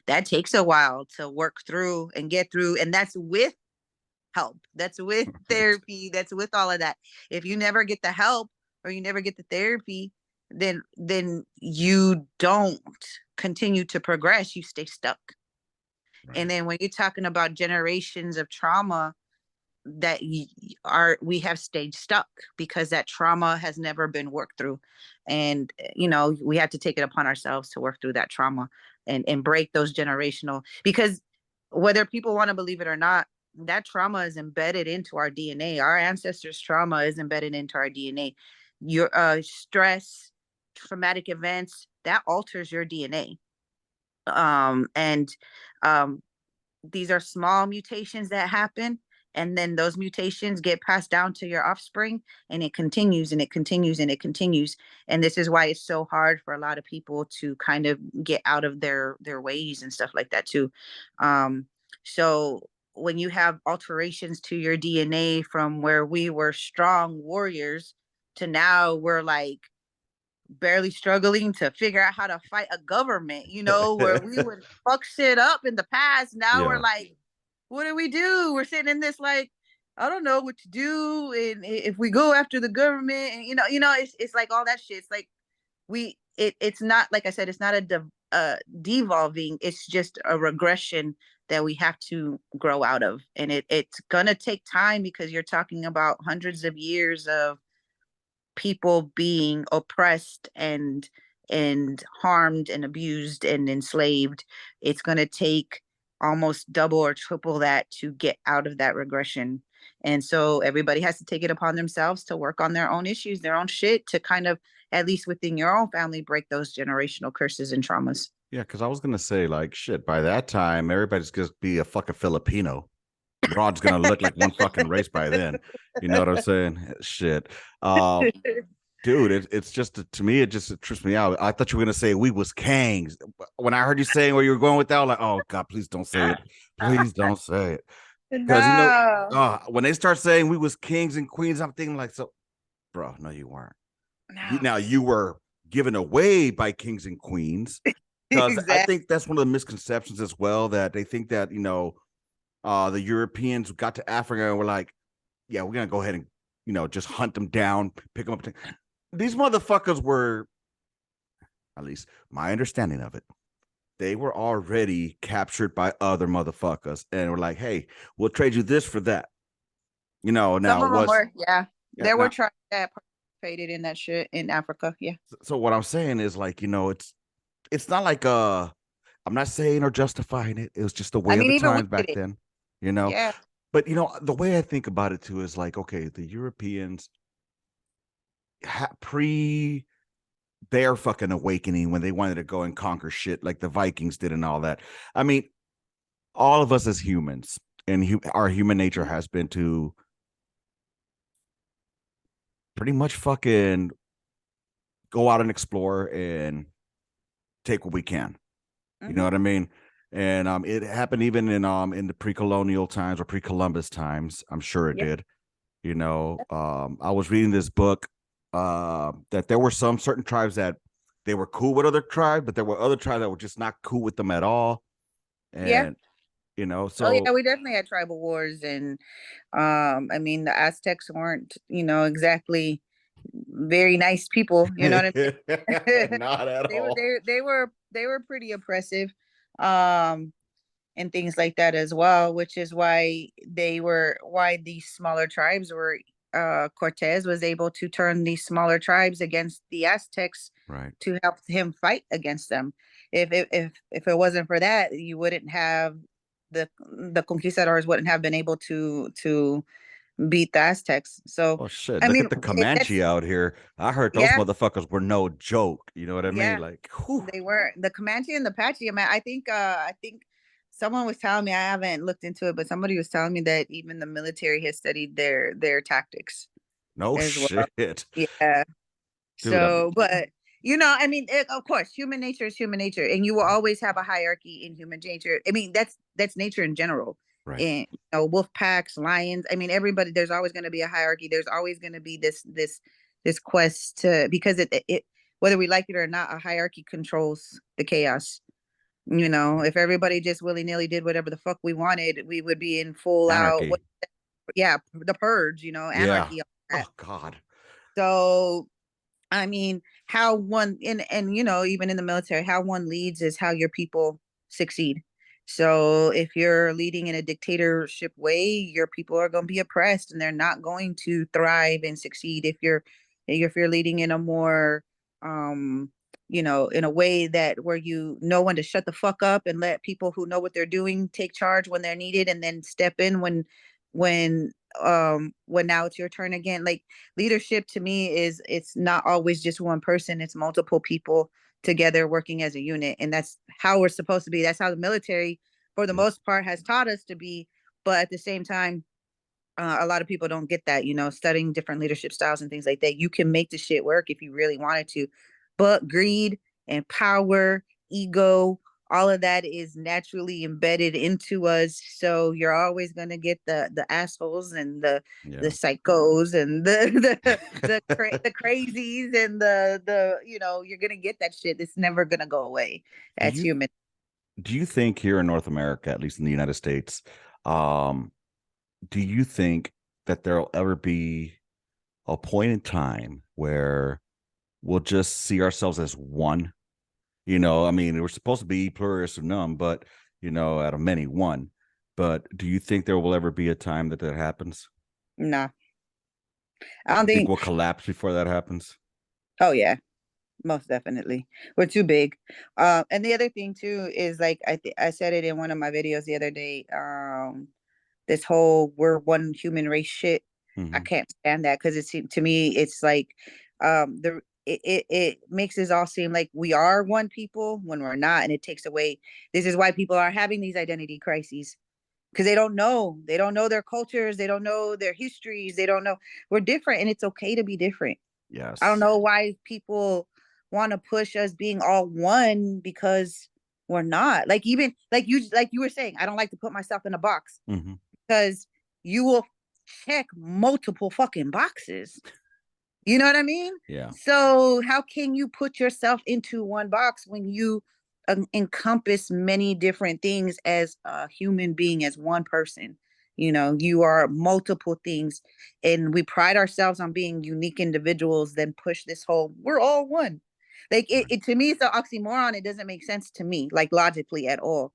that takes a while to work through and get through. And that's with help. That's with Right. therapy. That's with all of that. If you never get the help or you never get the therapy, then you don't continue to progress. You stay stuck. And Right. then when you're talking about generations of trauma, that we have stayed stuck because that trauma has never been worked through. And we have to take it upon ourselves to work through that trauma and break those generational, because whether people want to believe it or not, that trauma is embedded into our DNA. Our ancestors trauma is embedded into our DNA. Your stress, traumatic events, that alters your DNA. And these are small mutations that happen, and then those mutations get passed down to your offspring, and it continues and it continues and it continues. And this is why it's so hard for a lot of people to kind of get out of their ways and stuff like that too. So when you have alterations to your DNA from where we were strong warriors to now we're like barely struggling to figure out how to fight a government, where we would fuck shit up in the past. Now we're Yeah. like, what do we do? We're sitting in this like, I don't know what to do. And if we go after the government, and it's like all that shit. It's like it's not, like I said, it's not devolving. It's just a regression that we have to grow out of. And it's gonna take time, because you're talking about hundreds of years of people being oppressed and harmed and abused and enslaved. It's going to take almost double or triple that to get out of that regression. And so everybody has to take it upon themselves to work on their own issues, their own shit, to kind of, at least within your own family, break those generational curses and traumas. Yeah, because I was gonna say, like, shit, by that time, everybody's just be a fucking Filipino. We're all just gonna look like one fucking race by then. You know what I'm saying? Shit. Uh dude, it's just, to me, it trips me out. I thought you were gonna say we was Kangs. When I heard you saying where you were going with that, I was like, oh God, please don't say it. Please don't say it. Because No, when they start saying we was kings and queens, I'm thinking like, so bro, no, you weren't. no. Now you were given away by kings and queens. Because I Exactly. think that's one of the misconceptions as well, that they think that, the Europeans got to Africa and were like, yeah, we're gonna go ahead and, just hunt them down, pick them up. These motherfuckers were, at least my understanding of it, they were already captured by other motherfuckers and were like, hey, we'll trade you this for that. Some Now of them was were, yeah. yeah, There were now tribes that participated in that shit in Africa. Yeah. so what I'm saying is, like, it's not like I'm not saying or justifying it. It was just the I way of mean, the even we times did back it. then, you know. Yeah. But the way I think about it too is like, okay, the Europeans pre their fucking awakening, when they wanted to go and conquer shit like the Vikings did and all that. I mean, all of us as humans and our human nature has been to pretty much fucking go out and explore and take what we can. You know Mm-hmm. what I mean? And it happened even in the pre-colonial times or pre-Columbus times. I'm sure it Yeah. did. I was reading this book that there were some certain tribes that they were cool with other tribes, but there were other tribes that were just not cool with them at all. Yeah. And Oh yeah, so we definitely had tribal wars, and I mean the Aztecs weren't, exactly very nice people. You know what I mean? not at they were all. they were pretty oppressive. Um and things like that as well, which is why these smaller tribes were Cortez was able to turn these smaller tribes against the Aztecs Right. to help him fight against them. If it wasn't for that, you wouldn't have the conquistadors wouldn't have been able to beat the Aztecs. So Oh shit! I Look mean, at the that's Comanche out here. I heard those yeah, motherfuckers were no joke. You know what I mean? yeah. Like, whew. They were the Comanche and the Apache. I mean, I think someone was telling me, I haven't looked into it, but somebody was telling me that even the military has studied their tactics No as well. shit, Yeah. dude. So, but I mean, of course, human nature is human nature, and you will always have a hierarchy in human nature. I mean, that's nature in general. Right. In wolf packs, lions. I mean, everybody. There's always going to be a hierarchy. There's always going to be this quest to, because it whether we like it or not, a hierarchy controls the chaos. If everybody just willy nilly did whatever the fuck we wanted, we would be in full out. Anarchy. Yeah, the purge. Yeah. Anarchy. All that. Oh God. So I mean, how one and even in the military, how one leads is how your people succeed. So if you're leading in a dictatorship way, your people are going to be oppressed and they're not going to thrive and succeed. If you're leading in a more in a way that where you know when to shut the fuck up and let people who know what they're doing take charge when they're needed, and then step in when when now it's your turn again. Like, leadership to me is, it's not always just one person, it's multiple people together working as a unit, and that's how we're supposed to be. That's how the military for the Yep. most part has taught us to be. But at the same time, a lot of people don't get that. Studying different leadership styles and things like that, you can make the shit work if you really wanted to, but greed and power, ego, all of that is naturally embedded into us. So you're always going to get the assholes and the Yeah. psychos and the crazies and the you're going to get that shit. It's never going to go away. do That's you human. do you think here in North America, at least in the United States, um, do you think that there'll ever be a point in time where we'll just see ourselves as one? I mean, we're supposed to be pluribus unum, but out of many, one. But do you think there will ever be a time that that happens? Nah, I don't You think think. we'll collapse before that happens? Oh yeah, most definitely. We're too big. And the other thing too is, like, I said it in one of my videos the other day. This whole we're one human race shit. I Mm-hmm. can't stand that, because it's, to me, it's like, it makes us all seem like we are one people when we're not, and it takes away. This is why people are having these identity crises, because they don't know their cultures, they don't know their histories, they don't know. We're different, and it's okay to be different. I don't Yes. know why people want to push us being all one, because we're not. Like, even like you were saying, I don't like to put myself in a box, Mm-hmm. because you will check multiple fucking boxes. You know what I mean? Yeah. So how can you put yourself into one box when you encompass many different things as a human being, as one person? You are multiple things, and we pride ourselves on being unique individuals, then push this whole we're all one. Like, Right. it to me, it's an oxymoron. It doesn't make sense to me, like, logically at all.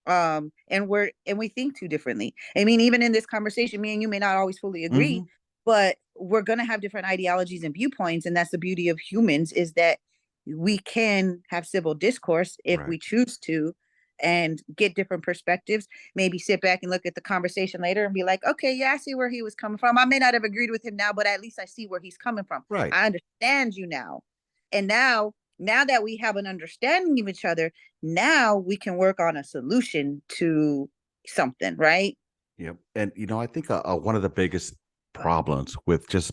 And we think too differently. I mean, even in this conversation, me and you may not always fully Mm-hmm. agree, but we're going to have different ideologies and viewpoints, and that's the beauty of humans, is that we can have civil discourse if Right. we choose to, and get different perspectives. Maybe sit back and look at the conversation later and be like, okay, yeah, I see where he was coming from. I may not have agreed with him now, but at least I see where he's coming from. Right. I understand you now. And now that we have an understanding of each other, now we can work on a solution to something, right? Yep. And I think one of the biggest problems with just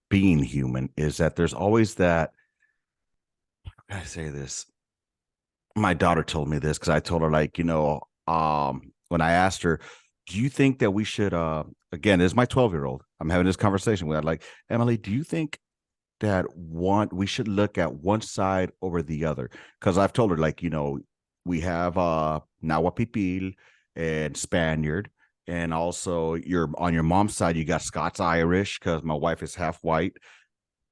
being human is that there's always that. How can I say this? My daughter told me this because I told her, like, when I asked her, do you think that we should again, this is my 12-year-old. I'm having this conversation with her, like, Emily, do you think that we should look at one side over the other? Because I've told her, like, we have Nahuatl and Spaniard, and also you're on your mom's side, you got Scots Irish, because my wife is half white,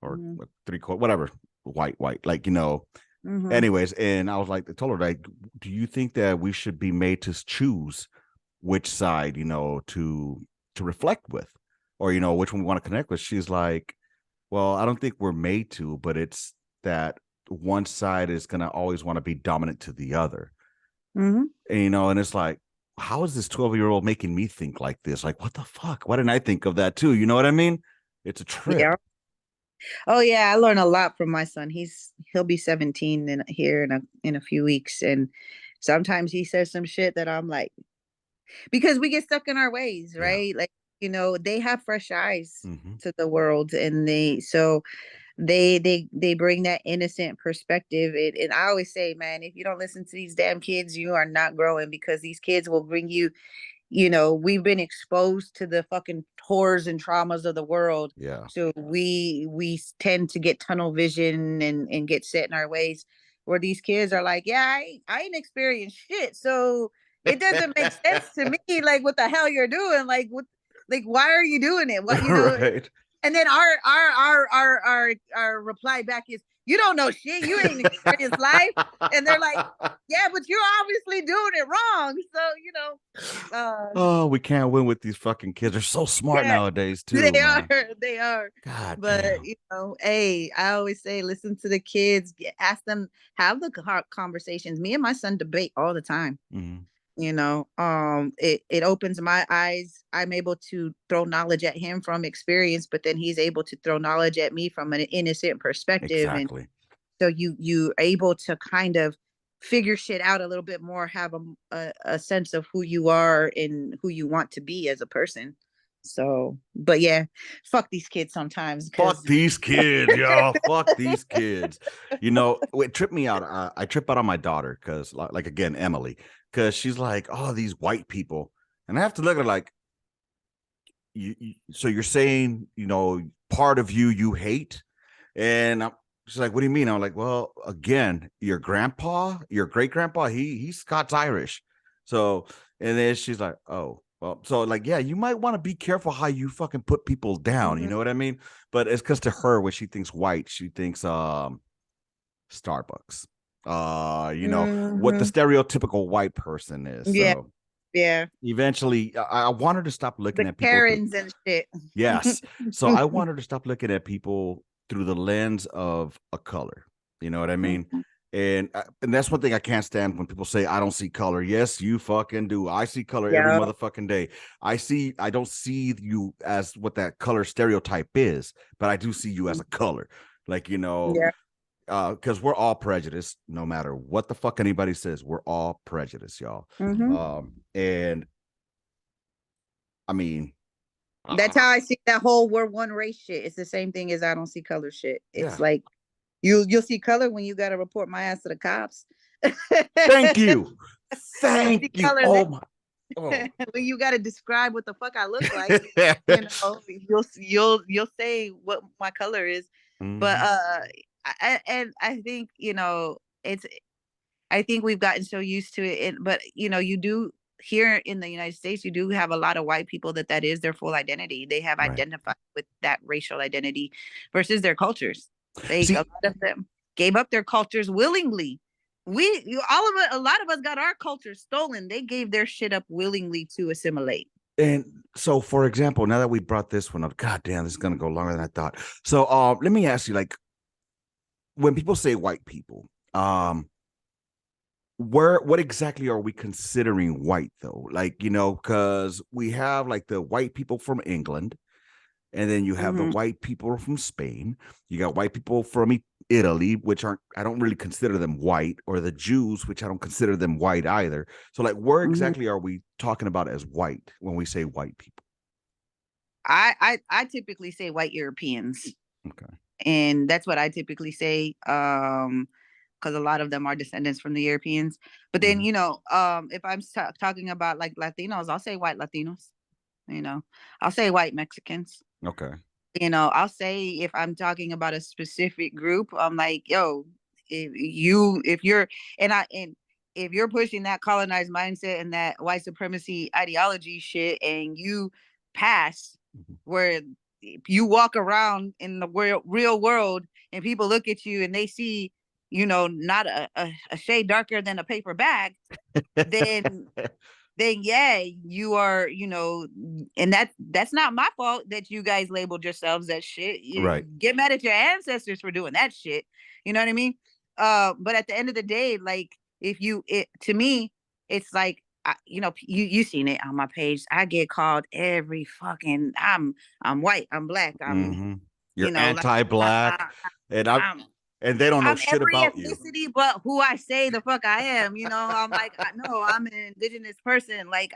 or Mm-hmm. three quarter, whatever, white, like, Mm-hmm. anyways. And I was like, I told her, like, do you think that we should be made to choose which side, to reflect with, or which one we want to connect with? She's like, well, I don't think we're made to, but it's that one side is going to always want to be dominant to the other. Mm-hmm. And it's like, how is this 12-year-old making me think like this? Like, what the fuck? Why didn't I think of that too? You know what I mean? It's a Yeah. trip. Oh yeah, I learn a lot from my son. He'll be 17 here in a few weeks, and sometimes he says some shit that I'm like, because we get stuck in our ways, Yeah. right? Like, they have fresh eyes Mm-hmm. to the world, and they bring that innocent perspective. And I always say, man, if you don't listen to these damn kids, you are not growing, because these kids will bring you, we've been exposed to the fucking horrors and traumas of the world. Yeah. So we tend to get tunnel vision and get set in our ways, where these kids are like, yeah, I ain't experienced shit. So it doesn't make sense to me, like, what the hell you're doing? Like, what, like, why are you doing it? What, Right. and then our reply back is, you don't know shit. You ain't experienced life. And they're like, yeah, but you're obviously doing it wrong. So, Oh, we can't win with these fucking kids. They're so smart yeah, nowadays too, they man. are. They are. God But, damn. hey, I always say, listen to the kids, ask them, have the conversations. Me and my son debate all the time. Mm-hmm. It opens my eyes. I'm able to throw knowledge at him from experience, but then he's able to throw knowledge at me from an innocent perspective. And Exactly. so you able to kind of figure shit out a little bit more, have a sense of who you are and who you want to be as a person. So, but yeah, fuck these kids sometimes, Fuck because these kids, y'all. Fuck these kids. It tripped me out. I trip out on my daughter because, like, again, Emily, because she's like, oh, these white people. And I have to look at her like, so you're saying, part of you hate? And she's like, what do you mean? I'm like, well, again, your grandpa, your great grandpa, he's Scots Irish. So, and then she's like, oh, well, so like, yeah, you might want to be careful how you fucking put people down. You Mhm. know what I mean? But it's because to her, when she thinks white, she thinks Starbucks. What the Mhm. stereotypical white person is. Yeah, So yeah, eventually, I want her to stop looking the at people through. Karens and shit. Yes. So I want her to stop looking at people through the lens of a color. You know what I mean? Mhm. And that's one thing I can't stand when people say I don't see color. Yes, you fucking do. I see color every Yeah. motherfucking day. I don't see you as what that color stereotype is, but I do see you as a color. Like, Yeah. because we're all prejudiced, no matter what the fuck anybody says, we're all prejudiced, y'all. Hmm. And I mean, That's how I see that whole we're one race shit. It's the same thing as I don't see color shit. It's yeah. like you'll see color when you got to report my ass to the cops. Thank you. You'll see Thank you. color Oh my. Oh. when you got to describe what the fuck I look like. You'll say what my color is. But Mhm. I think it's I think we've gotten so used to it. But you do, here in the United States, you do have a lot of white people that is their full identity. They have Right. identified with that racial identity versus their cultures. A See, lot of them gave up their cultures willingly. All of us, a lot of us got our culture stolen. They gave their shit up willingly to assimilate. and so for example, now that we brought this one up, god damn, this is gonna go longer than I thought. So let me ask you, like, when people say white people, what exactly are we considering white though? Like, because we have like the white people from England, and then you have the Mm-hmm. white people from Spain. You got white people from Italy, which I don't really consider them white, or the Jews, which I don't consider them white either. So, like, where Mm-hmm. exactly are we talking about as white when we say white people? I typically say white Europeans, Okay. and that's what I typically say. Because a lot of them are descendants from the Europeans. But then, Mhm. if I'm talking about like Latinos, I'll say white Latinos. I'll say white Mexicans. Okay. I'll say, if I'm talking about a specific group, I'm like, yo, if you're and if you're pushing that colonized mindset and that white supremacy ideology shit, and you pass Mhm. where you walk around in the real world and people look at you and they see, not a shade darker than a paper bag, then yeah, you are, and that's not my fault that you guys labeled yourselves that shit. You Right. get mad at your ancestors for doing that shit. You know what I mean? But at the end of the day, like, to me, it's like, you seen it on my page. I get called every fucking, I'm white, I'm black, I'm, Hmm. You're like, anti-black, and I'm and they don't know I'm shit every about you. ethnicity, but who I say the fuck I am. I'm like, no, I'm an indigenous person. Like,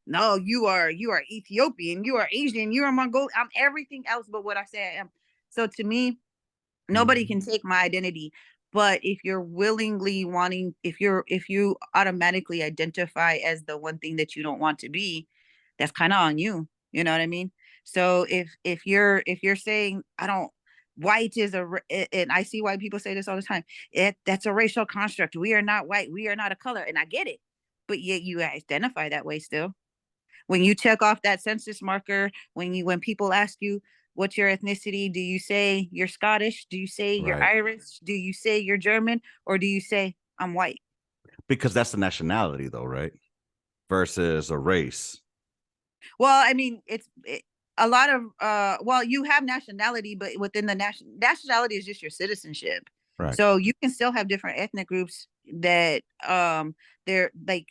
no, you are Ethiopian, you are Asian, you are Mongolian. I'm everything else but what I say I am. So to me, nobody can take my identity. But if you're willingly wanting, if you automatically identify as the one thing that you don't want to be, that's kind of on you. You know what I mean? So if you're saying I don't, white is and I see why people say this all the time. That's a racial construct. We are not white. We are not a color, and I get it. But yet you identify that way still. When you check off that census marker, when people ask you what's your ethnicity, do you say you're Scottish? Do you say you're Right. Irish? Do you say you're German? Or do you say I'm white? Because that's the nationality, though, right? Versus a race. Well, I mean, a lot of well, you have nationality, but within the nationality is just your citizenship. Right. So you can still have different ethnic groups that they're like,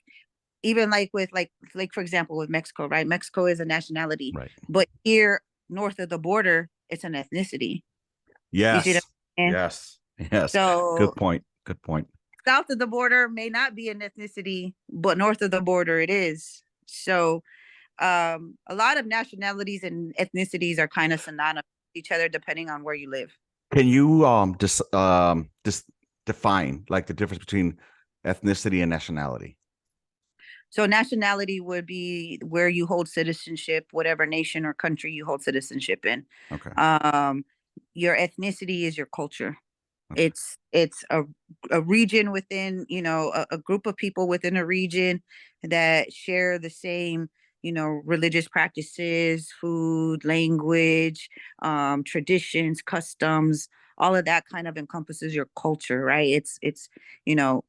even like with like for example with Mexico, right? Mexico is a nationality, Right. but here north of the border, it's an ethnicity. You see what Yes. I'm saying? Yes. Yes. So Good point. Good point. south of the border may not be an ethnicity, but north of the border it is. So a lot of nationalities and ethnicities are kind of synonymous with each other depending on where you live. Can you just define like the difference between ethnicity and nationality? So nationality would be where you hold citizenship, whatever nation or country you hold citizenship in. Okay. Um, your ethnicity is your culture. Okay. It's a region within, a group of people within a region that share the same, religious practices, food, language, traditions, customs. All of that kind of encompasses your culture, right? It's you know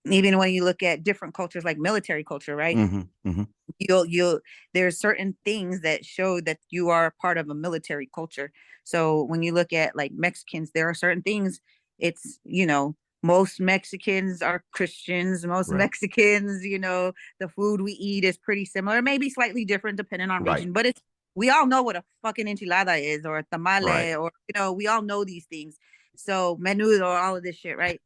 even when you look at different cultures like military culture, right? Mm-hmm. Mm-hmm. You'll there's certain things that show that you are part of a military culture. So when you look at like Mexicans, there are certain things. It's most Mexicans are Christians. Most Right. Mexicans, the food we eat is pretty similar, maybe slightly different depending on Right. region, but it's we all know what a fucking enchilada is, or a Right. tamale, or we all know these things. So menudo, all of this shit, right?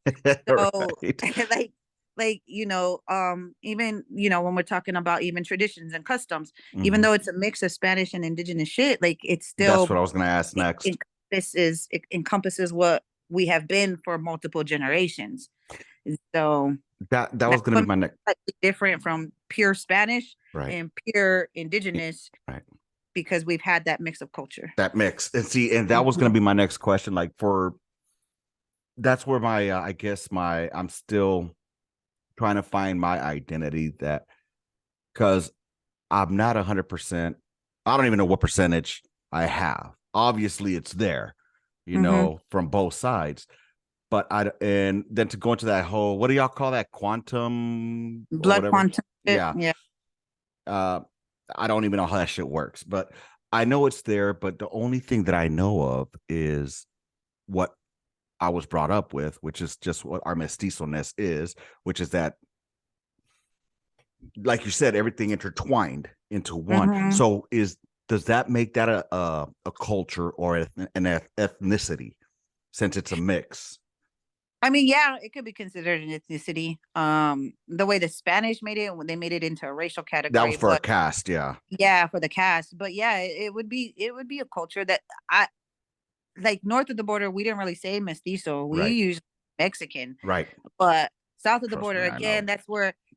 So Right. like even when we're talking about even traditions and customs, even Mm-hmm. though it's a mix of Spanish and indigenous shit, like it's That's still what I was going to ask next. it encompasses what we have been for multiple generations. So That was that's going to what be my makes next. it slightly different from pure Spanish Right. and pure indigenous, Right. because we've had that mix of culture. That mix. And see, and that was going to Mhm. be my next question. Like for that's where my I guess my I'm still trying to find my identity, that because I'm not 100%. I don't even know what percentage I have. Obviously, it's there, Mhm. from both sides. But and then to go into that whole, what do y'all call that, quantum or Blood whatever? quantum shit. Yeah. Yeah. Uh, I don't even know how that shit works, but I know it's there. But the only thing that I know of is what I was brought up with, which is just what our mestizo-ness is, which is that, like you said, everything intertwined into one. Mhm. So does that make that a culture or an ethnicity, since it's a mix? I mean, yeah, it could be considered an ethnicity. The way the Spanish made it, when they made it into a racial That was category, for a but cast, yeah. yeah, for the cast. But yeah, it would be a culture that I like north of the border. We didn't really say mestizo. We Right, use Mexican. right. But south of the Trust border, me, I again, know.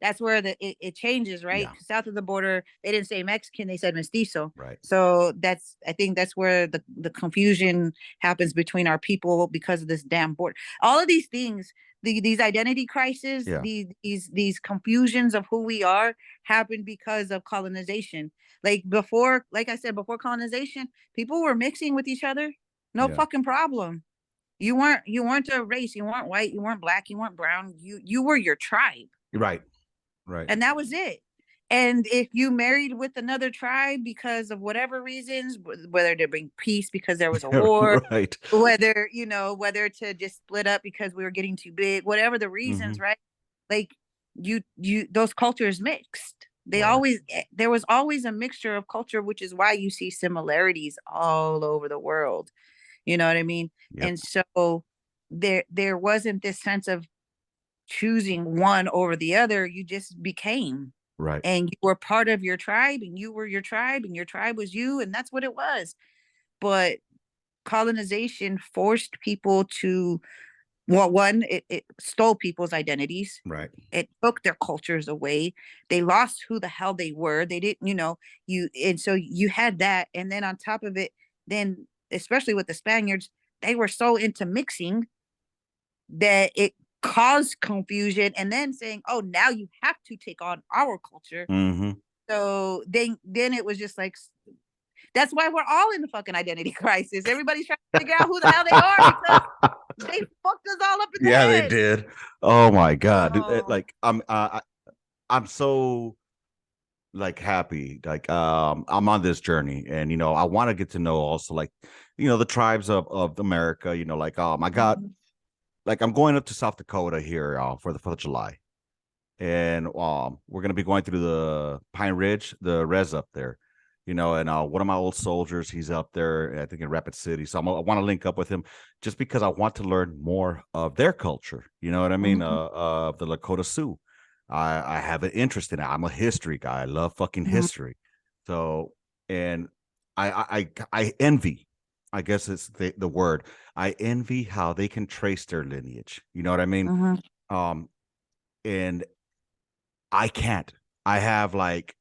that's where it changes, right? Yeah, South of the border, they didn't say Mexican, they said mestizo. right. So I think that's where the confusion happens between our people because of this damn border. All of these things, these identity crises, Yeah, these confusions of who we are happen because of colonization. Like I said, before colonization, people were mixing with each other, no yeah. fucking problem. You weren't a race. You weren't white. You weren't black. You weren't brown. You were your tribe, Right, right. and that was it. And if you married with another tribe because of whatever reasons, whether to bring peace because there was a war, Right. whether to just split up because we were getting too big, whatever the Mm-hmm. reasons, right? Like those cultures mixed. Word. There was always a mixture of culture, which is why you see similarities all over the world. You know what I mean? Yep. And so there wasn't this sense of choosing one over the other. You just became, Right. and you were part of your tribe, and you were your tribe, and your tribe was you, and that's what it was. But colonization forced people to, well, one, it stole people's identities. Right. It took their cultures away. They lost who the hell they were. They didn't, and so you had that. And then on top of it, then especially with the Spaniards, they were so into mixing that it caused confusion, and then saying, oh, now you have to take on our culture. Mm-hmm. So then it was just like, that's why we're all in the fucking identity crisis. Everybody's trying to figure out who the hell they are, because they fucked us all up in the Yeah, they head. did. Oh my God. Oh. Like I'm so like happy. Like I'm on this journey, and I want to get to know also, like, the tribes of America, like I got, Mhm. like, I'm going up to South Dakota here for the 4th of July. And we're gonna be going through the Pine Ridge, the res up there, and one of my old soldiers, he's up there, I think in Rapid City. So I want to link up with him just because I want to learn more of their culture. You know what I mean? Mhm. The Lakota Sioux. I have an interest in it. I'm a history guy. I love fucking Mhm. history. So, and I envy. I guess it's the word. I envy how they can trace their lineage. You know what I mean? Mhm. Um, and I can't. I have like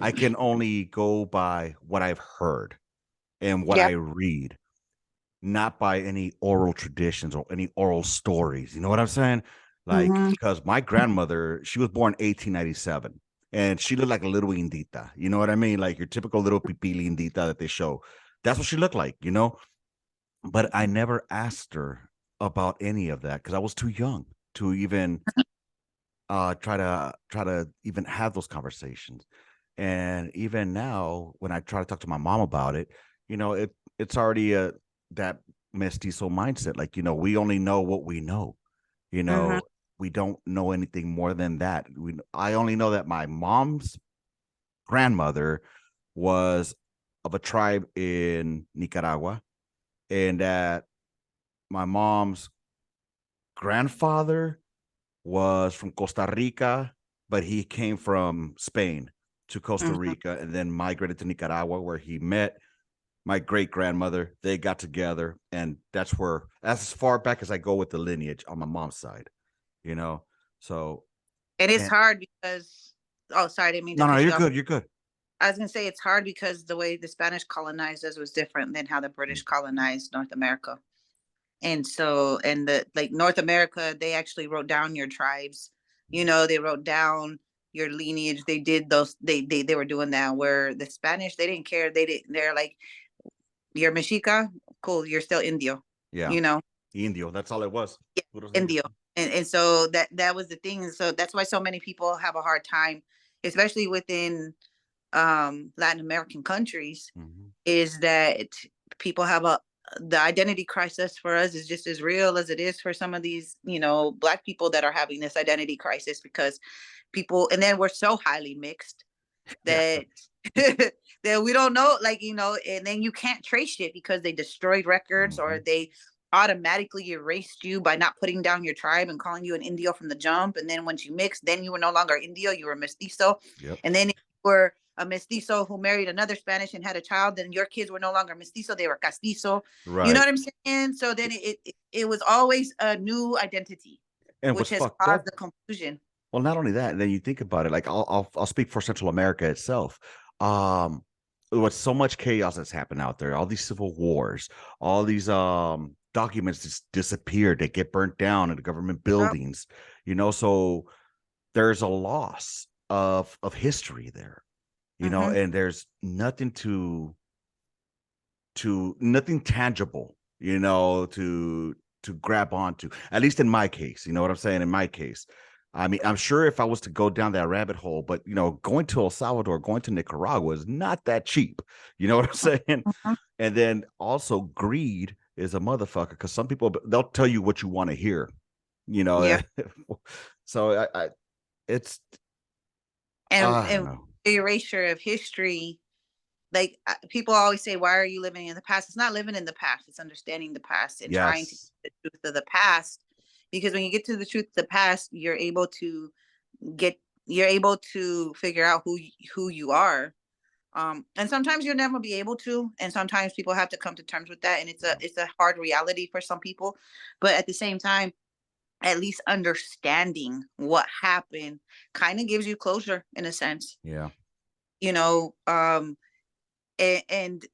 I can only go by what I've heard and what Yeah. I read, not by any oral traditions or any oral stories. You know what I'm saying? Like, Mhm. because my grandmother, she was born 1897, and she looked like a little indita. You know what I mean? Like your typical little pipili indita that they show. That's what she looked like. But I never asked her about any of that because I was too young to even try to even have those conversations. And even now, when I try to talk to my mom about it, it's already that mestizo mindset. Like, we only know what we know. You Mhm. know, we don't know anything more than that. I only know that my mom's grandmother was of a tribe in Nicaragua, and that my mom's grandfather was from Costa Rica, but he came from Spain to Costa Mhm. Rica and then migrated to Nicaragua, where he met my great grandmother. They got together, and that's as far back as I go with the lineage on my mom's side, you know. So, And it's and hard because, oh, sorry, I didn't mean to no, no, cut you're you off. good. You're good. I was gonna say it's hard because the way the Spanish colonized us was different than how the British colonized North America. And so, and the like North America, they actually wrote down your tribes. They wrote down your lineage. They did those. They were doing that. Where the Spanish, they didn't care. They didn't. They're like, you're Mexica, cool. You're still Indio. Yeah, You know, Indio. That's all it was. yeah, Puros Indio. Indio. And so that was the thing. So that's why so many people have a hard time, especially within Latin American countries, Mhm. is that people have a the identity crisis for us is just as real as it is for some of these, Black people that are having this identity crisis, because people, and then we're so highly mixed Yeah. that that we don't know, like, and then you can't trace it because they destroyed records, or Mhm. they automatically erased you by not putting down your tribe and calling you an Indio from the jump. And then once you mix, then you were no longer Indio, you were mestizo. Yep. And then if you were a mestizo who married another Spanish and had a child, then your kids were no longer mestizo, they were castizo. You know Right. what I'm saying? So then it was always a new identity, And which what's has fucked caused up. the confusion. Well, not only that, and then you think about it, like I'll speak for Central America itself. Um, with so much chaos that's happened out there, all these civil wars, all these documents just disappeared, they get burnt down in the government Yep. buildings, so there's a loss of history there, Mm-hmm. and there's nothing nothing tangible, to grab onto. At least in my case, you know what I'm saying? In my case, I mean, I'm sure if I was to go down that rabbit hole, but going to El Salvador, going to Nicaragua is not that cheap. You know what I'm saying? Mm-hmm. And then also greed is a motherfucker, because some people, they'll tell you what you want to hear, you know. Yeah. So it's and I don't and know. the erasure of history, like people always say, why are you living in the past? It's not living in the past. It's understanding the past and trying to Yes. get the truth of the past. Because when you get to the truth of the past, get you're able to figure out who you are. And sometimes you'll never be able to, and sometimes people have to come to terms with that, and Yeah. it's a hard reality for some people. But at the same time, at least understanding what happened kind of gives you closure in a sense. Yeah. You know, and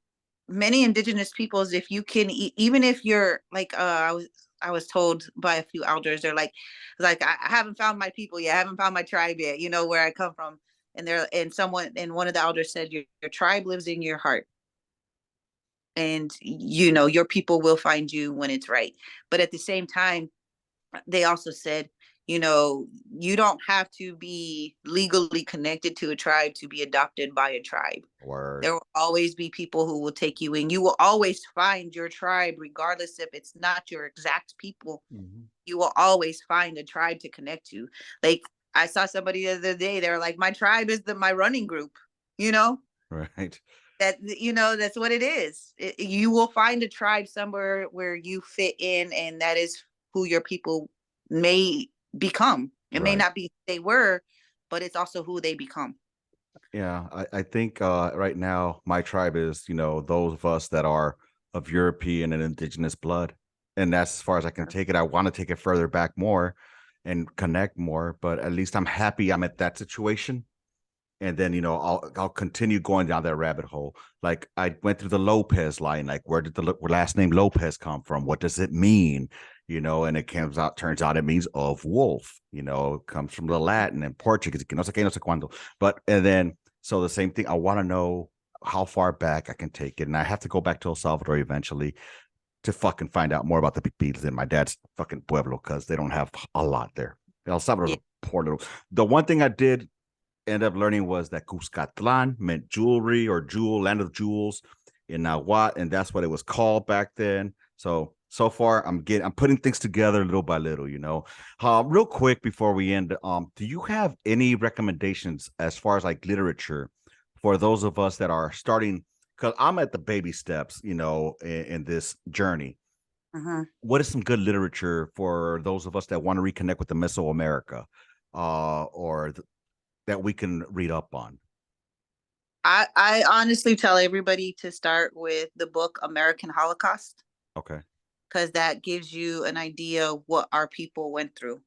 many indigenous peoples, if you can even if you're like I was told by a few elders, they're like I haven't found my people yet, I haven't found my tribe yet, you know, where I come from. And they're and one of the elders said, your tribe lives in your heart, and you know your people will find you when it's right. But at the same time, they also said, you know, you don't have to be legally connected to a tribe to be adopted by a tribe. Word. There will always be people who will take you in. You will always find your tribe, regardless if it's not your exact people. Mm-hmm. You will always find a tribe to connect to. Like I saw somebody the other day, they're like, my tribe is my running group, you know? Right. That, you know, that's what it is. You will find a tribe somewhere where you fit in, and that is who your people may become. It may Right. not be they were, but it's also who they become. Yeah, I think right now my tribe is, you know, those of us that are of European and indigenous blood. And that's as far as I can take it. I want to take it further back more and connect more, but at least I'm happy I'm at that situation. And then, you know, I'll continue going down that rabbit hole. Like I went through the Lopez line. Like, where did the last name Lopez come from? What does it mean? You know, and it turns out it means of wolf. You know, it comes from the Latin and Portuguese. Que no sé qué, no sé cuándo. But and then so the same thing. I want to know how far back I can take it, and I have to go back to El Salvador eventually to fucking find out more about the Beatles in my dad's fucking pueblo, because they don't have a lot there. El Salvador's Yeah. a poor little. The one thing I did end up learning was that Cuscatlan meant jewelry or jewel, land of jewels in Nahuatl, and that's what it was called back then. So far I'm putting things together little by little, you know. Real quick before we end, do you have any recommendations as far as like literature for those of us that are starting? Because I'm at the baby steps, you know, in this journey. Uh-huh. What is some good literature for those of us that want to reconnect with the Mesoamerica, or that we can read up on? I honestly tell everybody to start with the book American Holocaust, Okay. because that gives you an idea of what our people went through.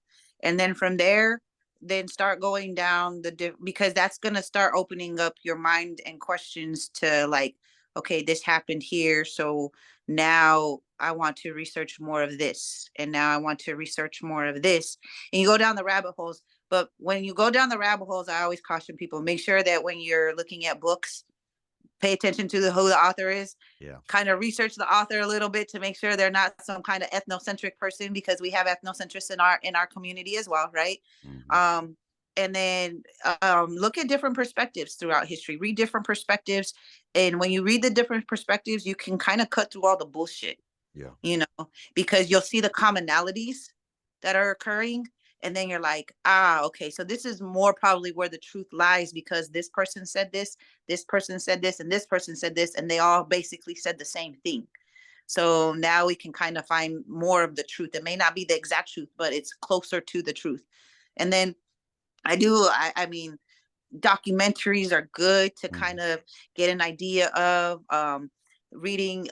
And then from there, then start going down because that's going to start opening up your mind and questions to like, okay, this happened here. So now I want to research more of this. And now I want to research more of this. And you go down the rabbit holes. But when you go down the rabbit holes, I always caution people, make sure that when you're looking at books, pay attention to who the author is. Yeah. Kind of research the author a little bit to make sure they're not some kind of ethnocentric person, because we have ethnocentrists in our community as well, right? Mm-hmm. Um, and then look at different perspectives throughout history. Read different perspectives, and when you read the different perspectives, you can kind of cut through all the bullshit, Yeah. you know, because you'll see the commonalities that are occurring. And then you're like, ah, okay, so this is more probably where the truth lies, because this person said this person said this, and this person said this, and they all basically said the same thing. So now we can kind of find more of the truth. It may not be the exact truth, but it's closer to the truth. And then I mean, documentaries are good to Mm-hmm. kind of get an idea of reading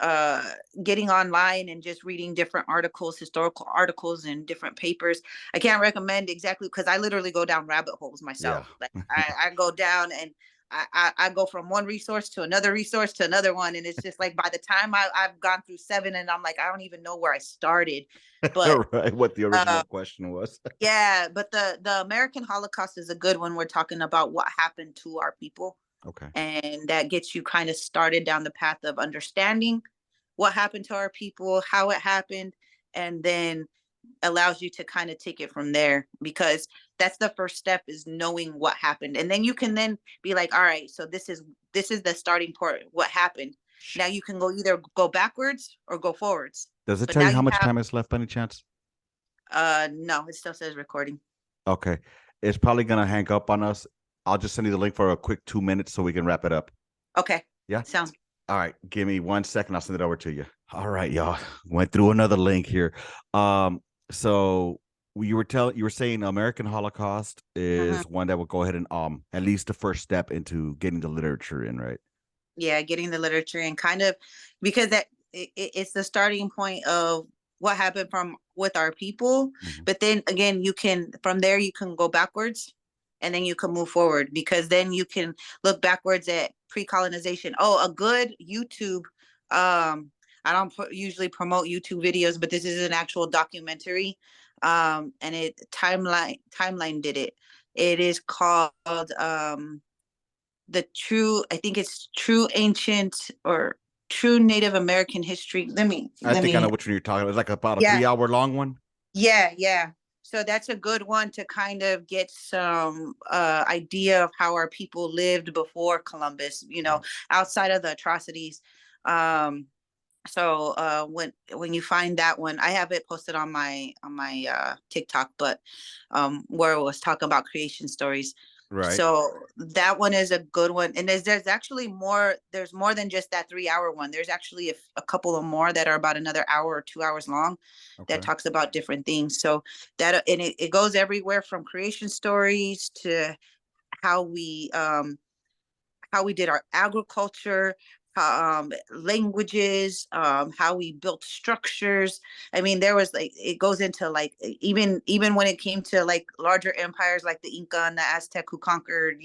getting online and just reading different articles, historical articles and different papers. I can't recommend exactly, because I literally go down rabbit holes Yeah. myself. Like I go down and I go from one resource to another one, and it's just like by the time I've gone through seven, and I'm like, I don't even know where I started. But Right. What the original uh, question was. yeah, but the American Holocaust is a good one. We're talking about what happened to our people, Okay. and that gets you kind of started down the path of understanding what happened to our people, how it happened, and then allows you to kind of take it from there, because that's the first step, is knowing what happened. And then you can then be like, all right, so this is the starting point, what happened. Now you can either go backwards or go forwards. Does it But tell now you how you much have time is left by any chance? no, it still says recording. Okay. It's probably gonna hang up on us. I'll just send you the link for a quick 2 minutes so we can wrap it up. Okay. Yeah. Yeah. Sounds good. All right. Give me 1 second. I'll send it over to you. All right, y'all. Went through another link here. So you were saying American Holocaust Mhm. is one that would go ahead and at least the first step into getting the literature in, right? Yeah, getting the literature and kind of because it's the starting point of what happened from with our people, Mhm. but then again you can from there you can go backwards and then you can move forward because then you can look backwards at pre-colonization. Oh, a good YouTube I don't usually promote YouTube videos, but this is an actual documentary, and it timeline did it. It is called the true, I think it's true ancient or true Native American history. I Let think I know me which one you're talking about. It's like about a Yeah, 3 hour long one. yeah. So that's a good one to kind of get some idea of how our people lived before Columbus, Right. outside of the atrocities. Um so when you find that one, I have it posted on my TikTok, but where it was talking about creation stories. Right. So that one is a good one, and there's actually more. There's more than just that 3 hour one. There's actually a couple of more that are about another hour or 2 hours long, that Okay. talks about different things. So that and it goes everywhere from creation stories to how we um how we did our agriculture, languages, how we built structures. I mean, there was like it goes into like even when it came to like larger empires like the Inca and the Aztec who conquered,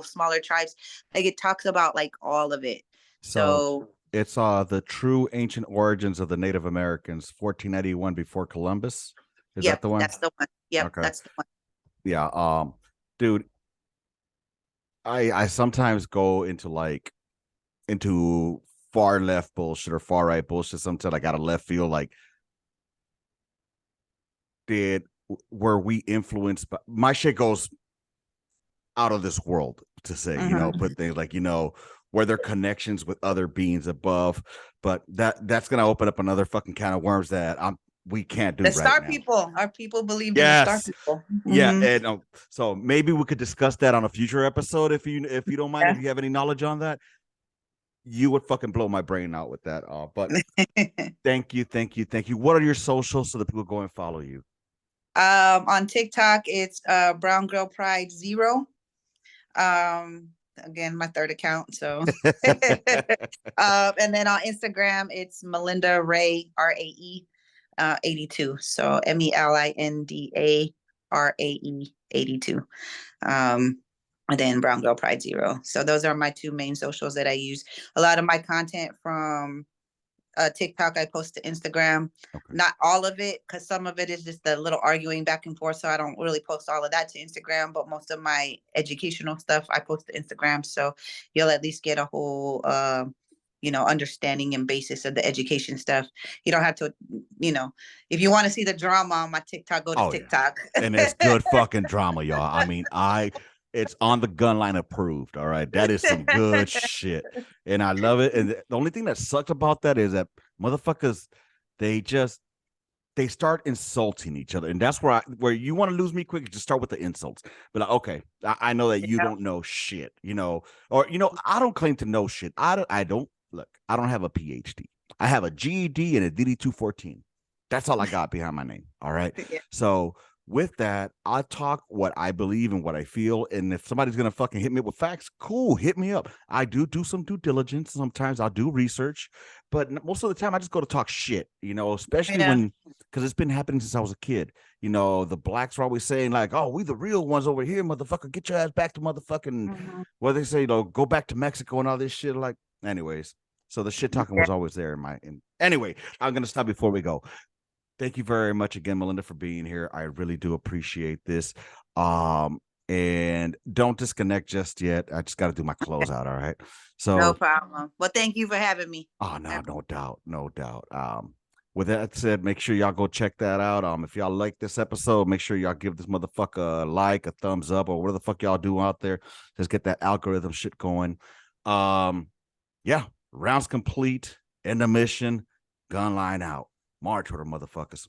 smaller tribes. Like it talks about like all of it. So So it's the true ancient origins of the Native Americans, 1491 before Columbus. Is that yep, the one? that's the one. Yep, Okay. that's the one. Yeah. Dude, I sometimes go into far left bullshit or far right bullshit. Sometimes I got a left field. Like, did were we influenced by my shit goes out of this world to say, put Mm-hmm. things like, were there connections with other beings above? But that's gonna open up another fucking can of worms that we can't do The right star now. people, our people believed in the star Yes. people. Yeah, Mm-hmm. and so maybe we could discuss that on a future episode if you don't mind, if Yeah. you have any knowledge on that. You would fucking blow my brain out with that. But thank you, thank you, thank you. What are your socials so that people go and follow you? On TikTok, it's Brown Girl Pride 0. Um, again, my third account. So, and then on Instagram, it's Melinda Rae RAE 82. So MELINDA RAE 82. And then Brown Girl Pride 0. So those are my two main socials that I use. A lot of my content from TikTok I post to Instagram. Okay. Not all of it, because some of it is just a little arguing back and forth. So I don't really post all of that to Instagram. But most of my educational stuff I post to Instagram. So you'll at least get a whole, understanding and basis of the education stuff. You don't have to, if you want to see the drama on my TikTok, go to Oh yeah, TikTok. and it's good fucking drama, y'all. I mean, it's on the Gunline approved. All right, that is some good shit, and I love it. And the only thing that sucks about that is that motherfuckers, they just they start insulting each other, and that's where you want to lose me quick. Just start with the insults. But like, okay, I know that you Yeah. don't know shit, or I don't claim to know shit. I don't look. I don't have a PhD. I have a GED and a DD 214. That's all I got behind my name. All right. Yeah. So with that, I talk what I believe and what I feel. And if somebody's gonna fucking hit me up with facts, cool, hit me up. I do some due diligence. Sometimes I'll do research, but most of the time I just go to talk shit. Especially Yeah. when because it's been happening since I was a kid. The blacks are always saying like, "Oh, we the real ones over here, motherfucker. Get your ass back to motherfucking." Mhm. What they say, go back to Mexico and all this shit. Like, anyways, so the shit talking Yeah. was always there in my. Anyway, I'm gonna stop before we go. Thank you very much again, Melinda, for being here. I really do appreciate this. And don't disconnect just yet. I just got to do my closeout. All right. No So, problem. Well, thank you for having me. oh no, no doubt, no doubt. With that said, make sure y'all go check that out. If y'all like this episode, make sure y'all give this motherfucker a like, a thumbs up, or whatever the fuck y'all do out there. Just get that algorithm shit going. Yeah, rounds complete. End of mission. Gunline out. March order, motherfuckers.